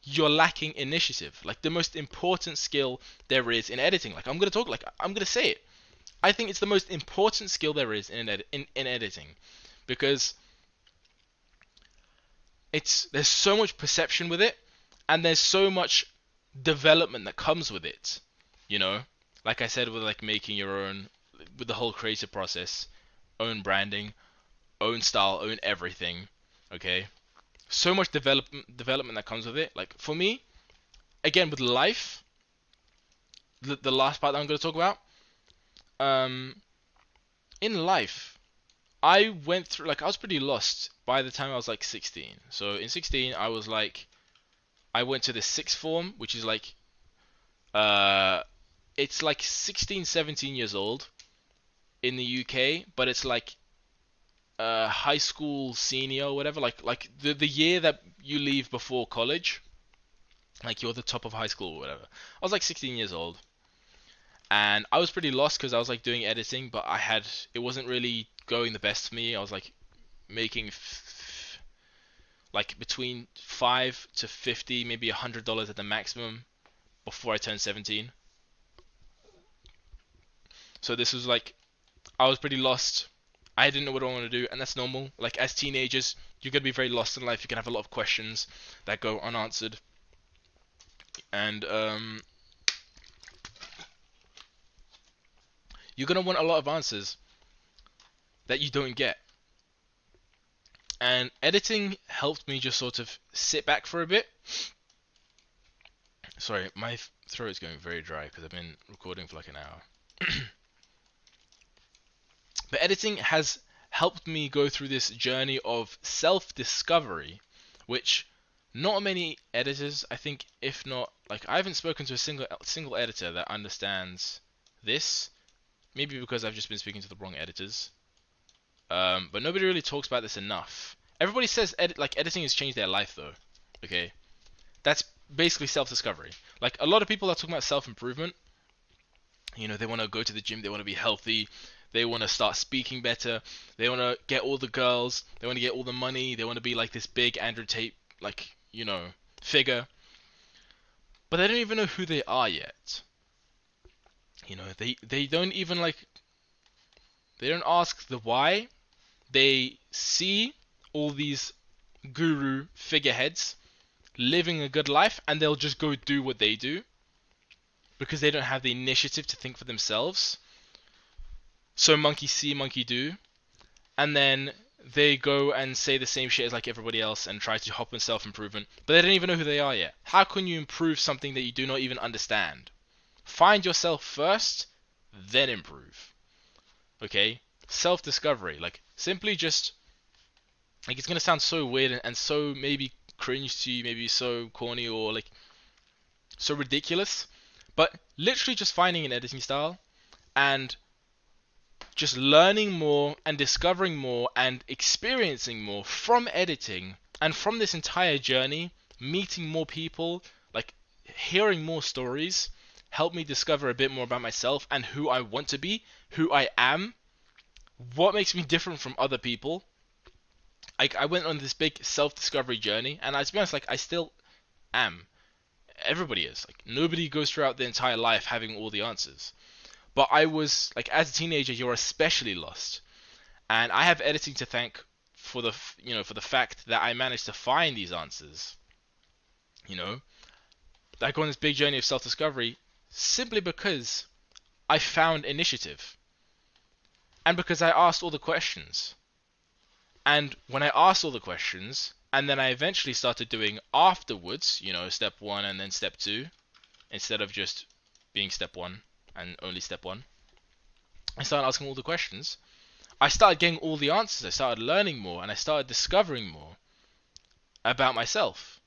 you're lacking initiative. Like the most important skill there is in editing. Like I'm gonna say it. I think it's the most important skill there is in editing, because there's so much perception with it, and there's so much development that comes with it. You know, like I said, with like making your own, with the whole creative process, own branding, own style, own everything. Okay, so much development that comes with it. Like for me, again with life, the last part that I'm going to talk about, um, in life, I went through like I was pretty lost by the time I was like 16. So in 16, I was like, I went to the sixth form, which is like, uh, it's like 16, 17 years old in the UK, but it's like high school senior or whatever, like the year that you leave before college, like you're the top of high school or whatever. I was like 16 years old, and I was pretty lost because I was like doing editing, but it wasn't really going the best for me. I was like making like between 5 to 50, maybe $100 at the maximum before I turned 17. So this was like I was pretty lost. I didn't know what I want to do, and that's normal. Like as teenagers, you're gonna be very lost in life. You can have a lot of questions that go unanswered, and you're gonna want a lot of answers that you don't get. And editing helped me just sort of sit back for a bit. Sorry, my throat is going very dry because I've been recording for like an hour. But editing has helped me go through this journey of self-discovery, which not many editors, I think, if not, like I haven't spoken to a single editor that understands this. Maybe because I've just been speaking to the wrong editors. But nobody really talks about this enough. Everybody says editing has changed their life though. Okay, that's basically self-discovery. Like a lot of people are talking about self-improvement. You know, they want to go to the gym, they want to be healthy, they want to start speaking better, they want to get all the girls, they want to get all the money, they want to be like this big Andrew Tate, like, you know, figure. But they don't even know who they are yet. You know, they don't even like, they don't ask the why, They see all these guru figureheads living a good life, and they'll just go do what they do because they don't have the initiative to think for themselves. So monkey see, monkey do, and then they go and say the same shit as like everybody else and try to hop on self-improvement, but they don't even know who they are yet. How can you improve something that you do not even understand? Find yourself first, then improve. Okay? Self-discovery. Like, simply just, like, it's gonna sound so weird and so maybe cringe to you, maybe so corny or like so ridiculous, but literally just finding an editing style and just learning more and discovering more and experiencing more from editing and from this entire journey, meeting more people, like hearing more stories, helped me discover a bit more about myself and who I want to be, who I am, what makes me different from other people. I went on this big self-discovery journey, and to be honest, like I still am. Everybody is. Like nobody goes throughout their entire life having all the answers. But I was like, as a teenager, you're especially lost, and I have editing to thank for the for the fact that I managed to find these answers. You know, I go on this big journey of self-discovery simply because I found initiative, and because I asked all the questions. And when I asked all the questions, and then I eventually started doing afterwards, step one and then step two, instead of just being step one and only step one, I started asking all the questions. I started getting all the answers. I started learning more, and I started discovering more about myself.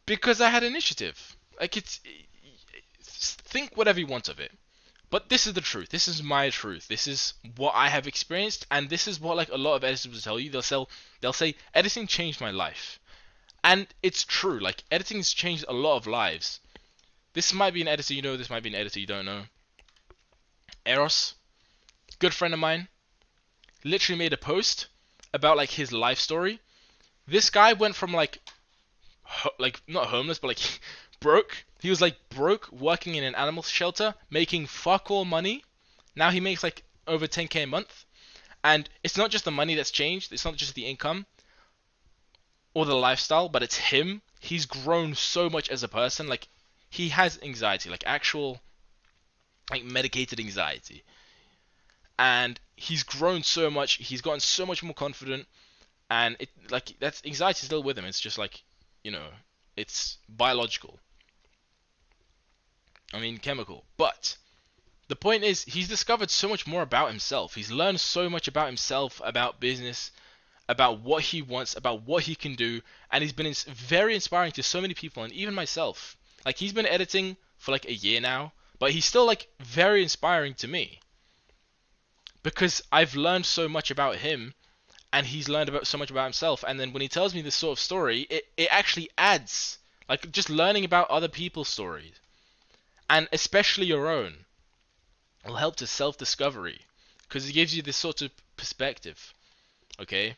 Because I had initiative. Like, think whatever you want of it. But this is the truth. This is my truth. This is what I have experienced, and this is what like a lot of editors will tell you. They'll say editing changed my life, and it's true. Like editing has changed a lot of lives. This might be an editor you know. This might be an editor you don't know. Eros, good friend of mine, literally made a post about like his life story. This guy went from like not homeless, but like broke. He was like broke, working in an animal shelter, making fuck all money. Now he makes like over 10k a month. And it's not just the money that's changed, it's not just the income or the lifestyle, but it's him. He's grown so much as a person. Like, he has anxiety, like actual, like medicated anxiety. And he's grown so much, he's gotten so much more confident. And it, like, that's anxiety still with him. It's just like, it's biological. I mean, chemical. But the point is, he's discovered so much more about himself. He's learned so much about himself, about business, about what he wants, about what he can do, and he's been very inspiring to so many people, and even myself. Like, he's been editing for like a year now, but he's still like very inspiring to me because I've learned so much about him, and he's learned about so much about himself. And then when he tells me this sort of story, it actually adds, like, just learning about other people's stories, and especially your own, will help to self-discovery because it gives you this sort of perspective. Okay,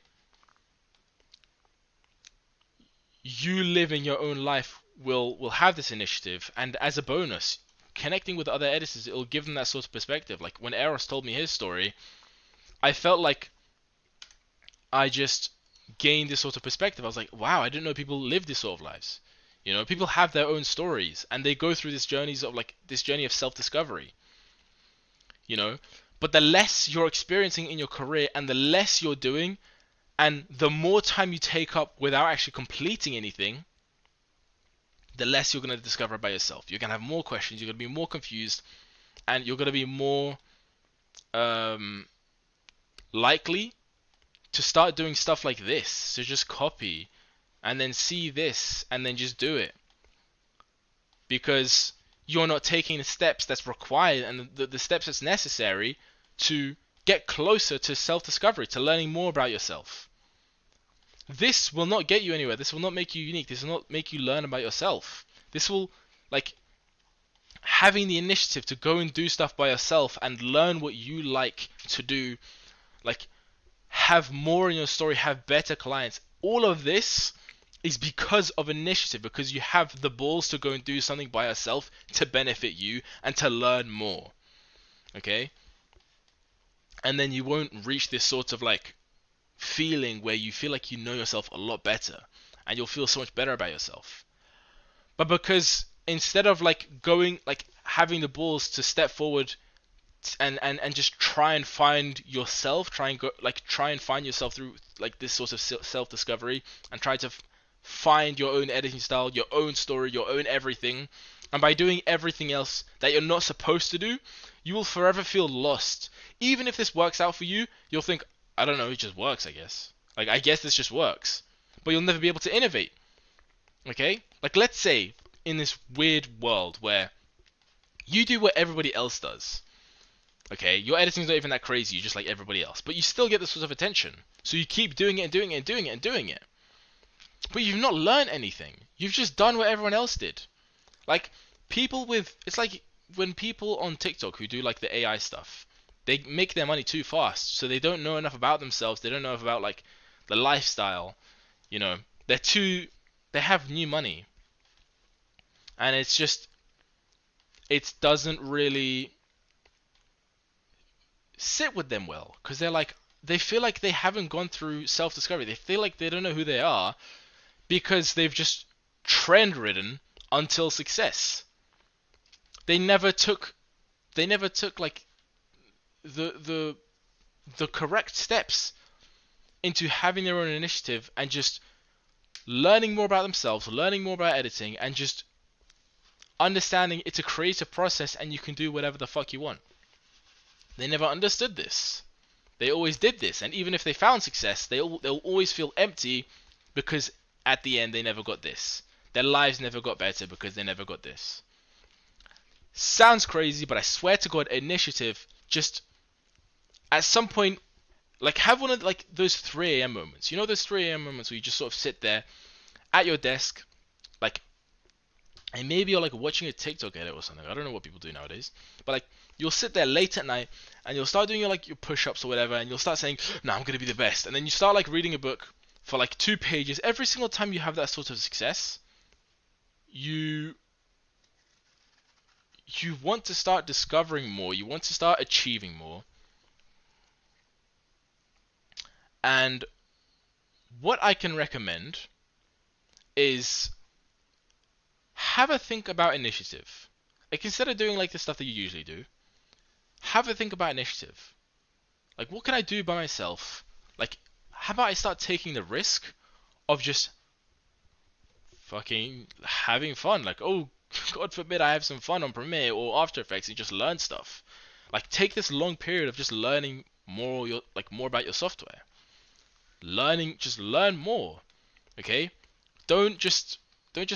you living your own life will have this initiative, and as a bonus, connecting with other editors, it will give them that sort of perspective. Like when Eros told me his story, I felt like I just gained this sort of perspective. I was like, wow, I didn't know people live this sort of lives. People have their own stories, and they go through this journey of self-discovery. But the less you're experiencing in your career, and the less you're doing, and the more time you take up without actually completing anything, the less you're going to discover about yourself. You're going to have more questions, you're going to be more confused, and you're going to be more likely to start doing stuff like this, to just copy and then see this and then just do it, because you're not taking the steps that's required and the steps that's necessary to get closer to self-discovery, to learning more about yourself. This will not get you anywhere. This will not make you unique. This will not make you learn about yourself. This will, like, having the initiative to go and do stuff by yourself and learn what you like to do, like, have more in your story, have better clients. All of this is because of initiative, because you have the balls to go and do something by yourself to benefit you and to learn more. Okay? and then you won't reach this sort of like feeling where you feel like you know yourself a lot better, and you'll feel so much better about yourself. But because instead of like going like having the balls to step forward and just try and find yourself, try and find yourself through like this sort of self discovery, and try to find your own editing style, your own story, your own everything. And by doing everything else that you're not supposed to do, you will forever feel lost. Even if this works out for you, you'll think, I don't know, it just works, I guess. Like, I guess this just works. But you'll never be able to innovate. Okay? Like, let's say in this weird world where you do what everybody else does. Okay, your editing's not even that crazy, you're just like everybody else. But you still get this sort of attention. So you keep doing it and doing it and doing it and doing it. But you've not learned anything. You've just done what everyone else did. Like, it's like when people on TikTok who do like the AI stuff, they make their money too fast. So they don't know enough about themselves. They don't know enough about like the lifestyle. You know, they have new money. And it's just, it doesn't really sit with them well, because they feel like they haven't gone through self-discovery. They feel like they don't know who they are because they've just trend ridden until success. They never took like the correct steps into having their own initiative and just learning more about themselves, learning more about editing, and just understanding it's a creative process and you can do whatever the fuck you want. They never understood this. They always did this, and even if they found success, they'll always feel empty because at the end they never got this. Their lives never got better because they never got this. Sounds crazy, but I swear to God, initiative, just at some point, like have one of like those 3 a.m. moments. You know those 3 a.m. moments where you just sort of sit there at your desk, like, and maybe you're like watching a TikTok edit or something. I don't know what people do nowadays, but like you'll sit there late at night and you'll start doing your push-ups or whatever, and you'll start saying, "No, I'm gonna be the best," and then you start like reading a book for like 2 pages. Every single time you have that sort of success, you want to start discovering more. You want to start achieving more. And what I can recommend is have a think about initiative. Like instead of doing like the stuff that you usually do, have a think about initiative. Like what can I do by myself? Like how about I start taking the risk of just fucking having fun? Like, oh, God forbid I have some fun on Premiere or After Effects and just learn stuff. Like take this long period of just learning more more about your software. Just learn more. Okay? Don't just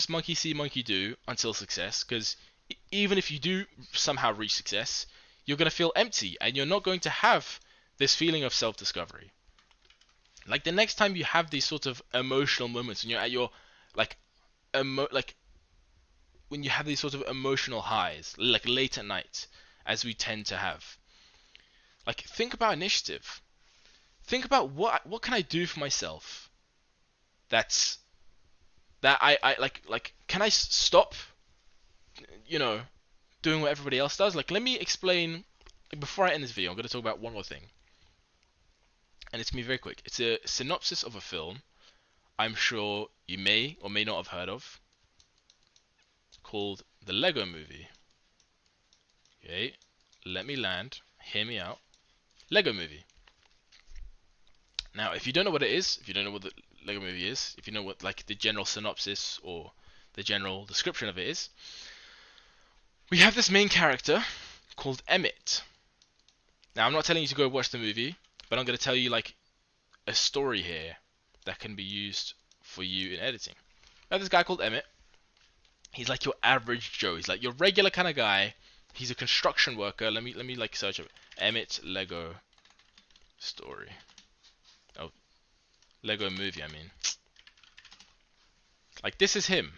monkey see monkey do until success, because even if you do somehow reach success, you're going to feel empty and you're not going to have this feeling of self-discovery. Like the next time you have these sort of emotional moments and you're at your like when you have these sort of emotional highs, like late at night, as we tend to have, like think about initiative. Think about what can I do for myself that I like can I stop, you know, doing what everybody else does? Like let me explain before I end this video. I'm going to talk about one more thing, and it's going to be very quick. It's a synopsis of a film I'm sure you may or may not have heard of, called The Lego Movie. Okay, let me land. Hear me out. Lego Movie. Now, if you don't know what it is, if you don't know what the Lego Movie is, if you know what like the general synopsis or the general description of it is, we have this main character called Emmett. Now, I'm not telling you to go watch the movie, but I'm going to tell you like a story here that can be used for you in editing. Now, this guy called Emmett, he's like your average Joe. He's like your regular kind of guy. He's a construction worker. Let me like search it. Emmett Lego story. Oh, Lego movie, I mean. Like this is him.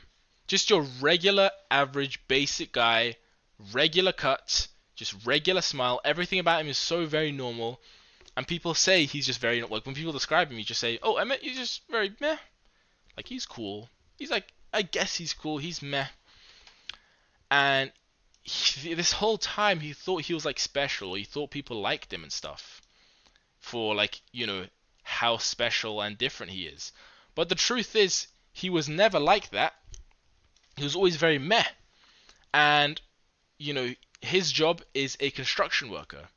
Just your regular average basic guy, regular cut, just regular smile. Everything about him is so very normal. And people say he's just very, like when people describe him, you just say, "Oh, Emmett, he's just very meh." Like he's cool. He's like, I guess he's cool. He's meh. And this whole time he thought he was like special. He thought people liked him and stuff. for like, how special and different he is. But the truth is, he was never like that. He was always very meh. And, his job is a construction worker.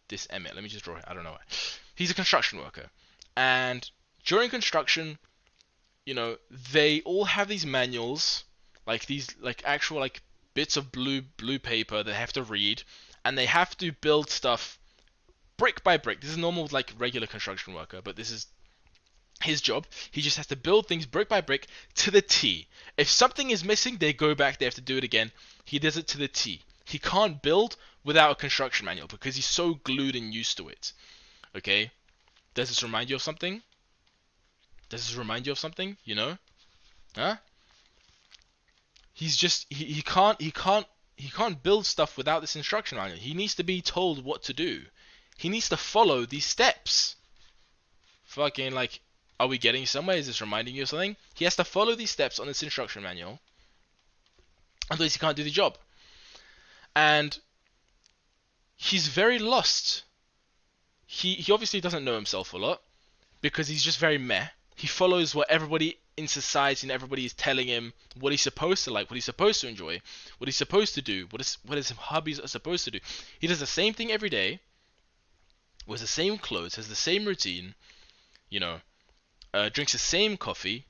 This Emmett, let me just draw it. I don't know why. He's a construction worker. And during construction, they all have these manuals, like these like actual like bits of blue paper they have to read, and they have to build stuff brick by brick. This is normal like regular construction worker, but this is his job. He just has to build things brick by brick to the T. If something is missing, they go back, they have to do it again. He does it to the T. He can't build without a construction manual because he's so glued and used to it. Okay? Does this remind you of something? Does this remind you of something? Huh? He's just he can't build stuff without this instruction manual. He needs to be told what to do. He needs to follow these steps. Fucking like, are we getting somewhere? Is this reminding you of something? He has to follow these steps on this instruction manual. Otherwise he can't do the job. And he's very lost. He obviously doesn't know himself a lot because he's just very meh. He follows what everybody in society and everybody is telling him what he's supposed to like, what he's supposed to enjoy, what he's supposed to do, what his hobbies are supposed to do. He does the same thing every day, wears the same clothes, has the same routine, drinks the same coffee,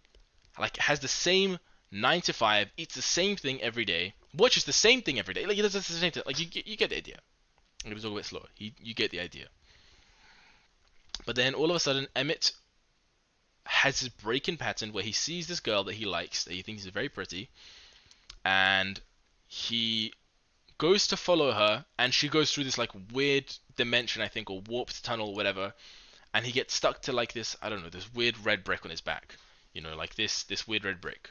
like has the same 9 to 5, eats the same thing every day, watches the same thing every day. Like he does the same thing. Like you get the idea. I'm gonna talk a bit slower. You get the idea. But then all of a sudden, Emmett has this break-in pattern where he sees this girl that he likes, that he thinks is very pretty, and he goes to follow her, and she goes through this like weird dimension, I think, or warped tunnel or whatever, and he gets stuck to like this, I don't know, this weird red brick on his back, like this weird red brick.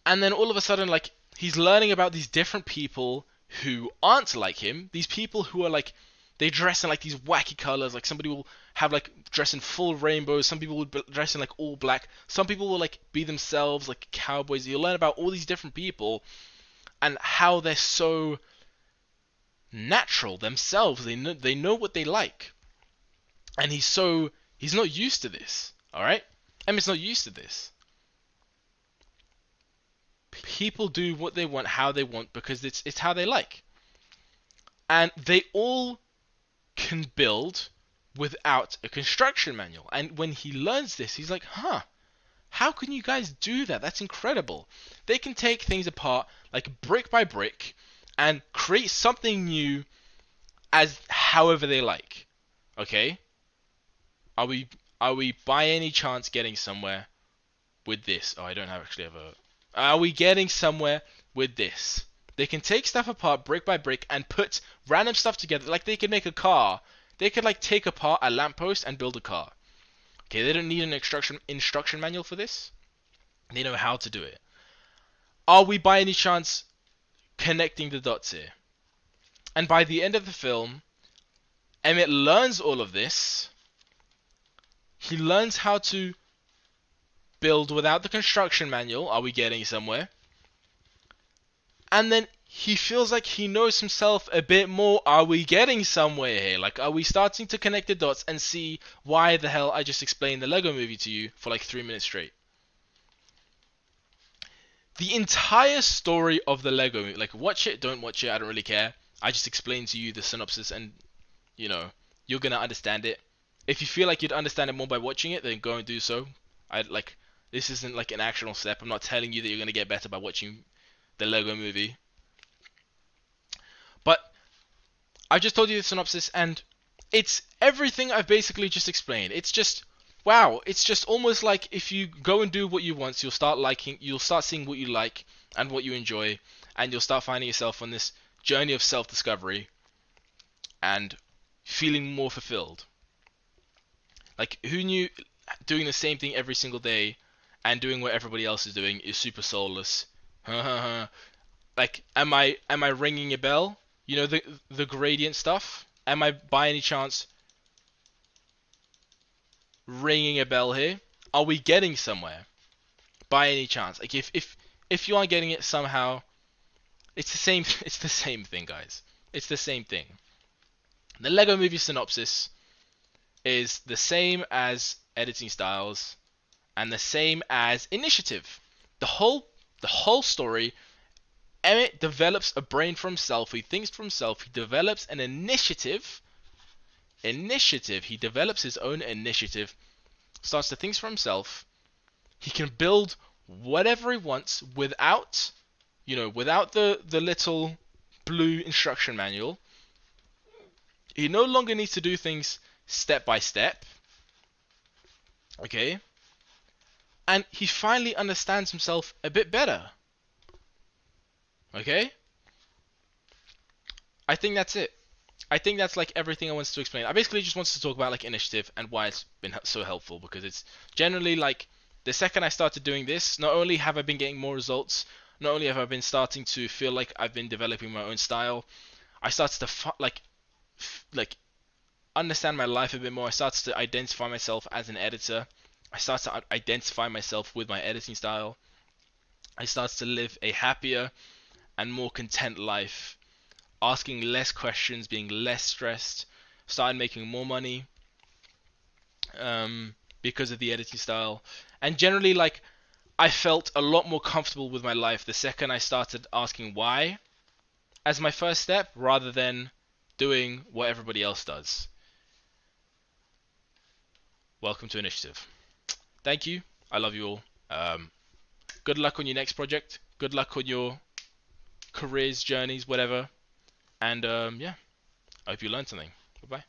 And then all of a sudden, like, he's learning about these different people who aren't like him, these people who are like, they dress in like these wacky colors. Like somebody will have like dress in full rainbows. Some people would dress in like all black. Some people will like be themselves, like cowboys. You'll learn about all these different people and how they're so natural themselves. They know what they like, and he's not used to this. All right, Emmett's not used to this. People do what they want, how they want, because it's how they like, and they all can build without a construction manual. And when he learns this, he's like, how can you guys do that? That's incredible. They can take things apart like brick by brick and create something new as however they like. Okay? Are we by any chance getting somewhere with this? Oh, I don't actually have a... Are we getting somewhere with this? They can take stuff apart brick by brick and put random stuff together. Like they could make a car. They could like take apart a lamppost and build a car. Okay, they don't need an instruction manual for this. They know how to do it. Are we by any chance connecting the dots here? And by the end of the film, Emmett learns all of this. He learns how to build without the construction manual. Are we getting somewhere? And then he feels like he knows himself a bit more. Are we getting somewhere here? Like, are we starting to connect the dots and see why the hell I just explained the Lego Movie to you for like 3 minutes straight? The entire story of the Lego Movie, like, watch it, don't watch it, I don't really care. I just explained to you the synopsis and, you're gonna understand it. If you feel like you'd understand it more by watching it, then go and do so. This isn't like an actionable step. I'm not telling you that you're gonna get better by watching the Lego Movie. But I just told you the synopsis, and it's everything I've basically just explained. It's just, wow, it's just almost like if you go and do what you want, you'll start seeing what you like and what you enjoy, and you'll start finding yourself on this journey of self-discovery and feeling more fulfilled. Like, who knew doing the same thing every single day and doing what everybody else is doing is super soulless? Like, am I ringing a bell? The gradient stuff? Am I by any chance ringing a bell here? Are we getting somewhere by any chance? Like, if you aren't getting it somehow, it's the same thing, guys. It's the same thing. The Lego Movie synopsis is the same as editing styles and the same as initiative. The whole story. Emmett develops a brain for himself. He thinks for himself. He develops an initiative. He develops his own initiative. Starts to think for himself. He can build whatever he wants without, without the little blue instruction manual. He no longer needs to do things step by step. Okay? And he finally understands himself a bit better. Okay? I think that's it. I think that's like everything I wanted to explain. I basically just wanted to talk about like initiative and why it's been so helpful, because it's generally like the second I started doing this, not only have I been getting more results, not only have I been starting to feel like I've been developing my own style, I started to like understand my life a bit more. I started to identify myself as an editor. I started to identify myself with my editing style. I started to live a happier and more content life, asking less questions, being less stressed, started making more money because of the editing style. And generally, like, I felt a lot more comfortable with my life the second I started asking why as my first step rather than doing what everybody else does. Welcome to Initiative. Thank you. I love you all. Good luck on your next project. Good luck on your careers, journeys, whatever. And yeah, I hope you learned something. Bye bye.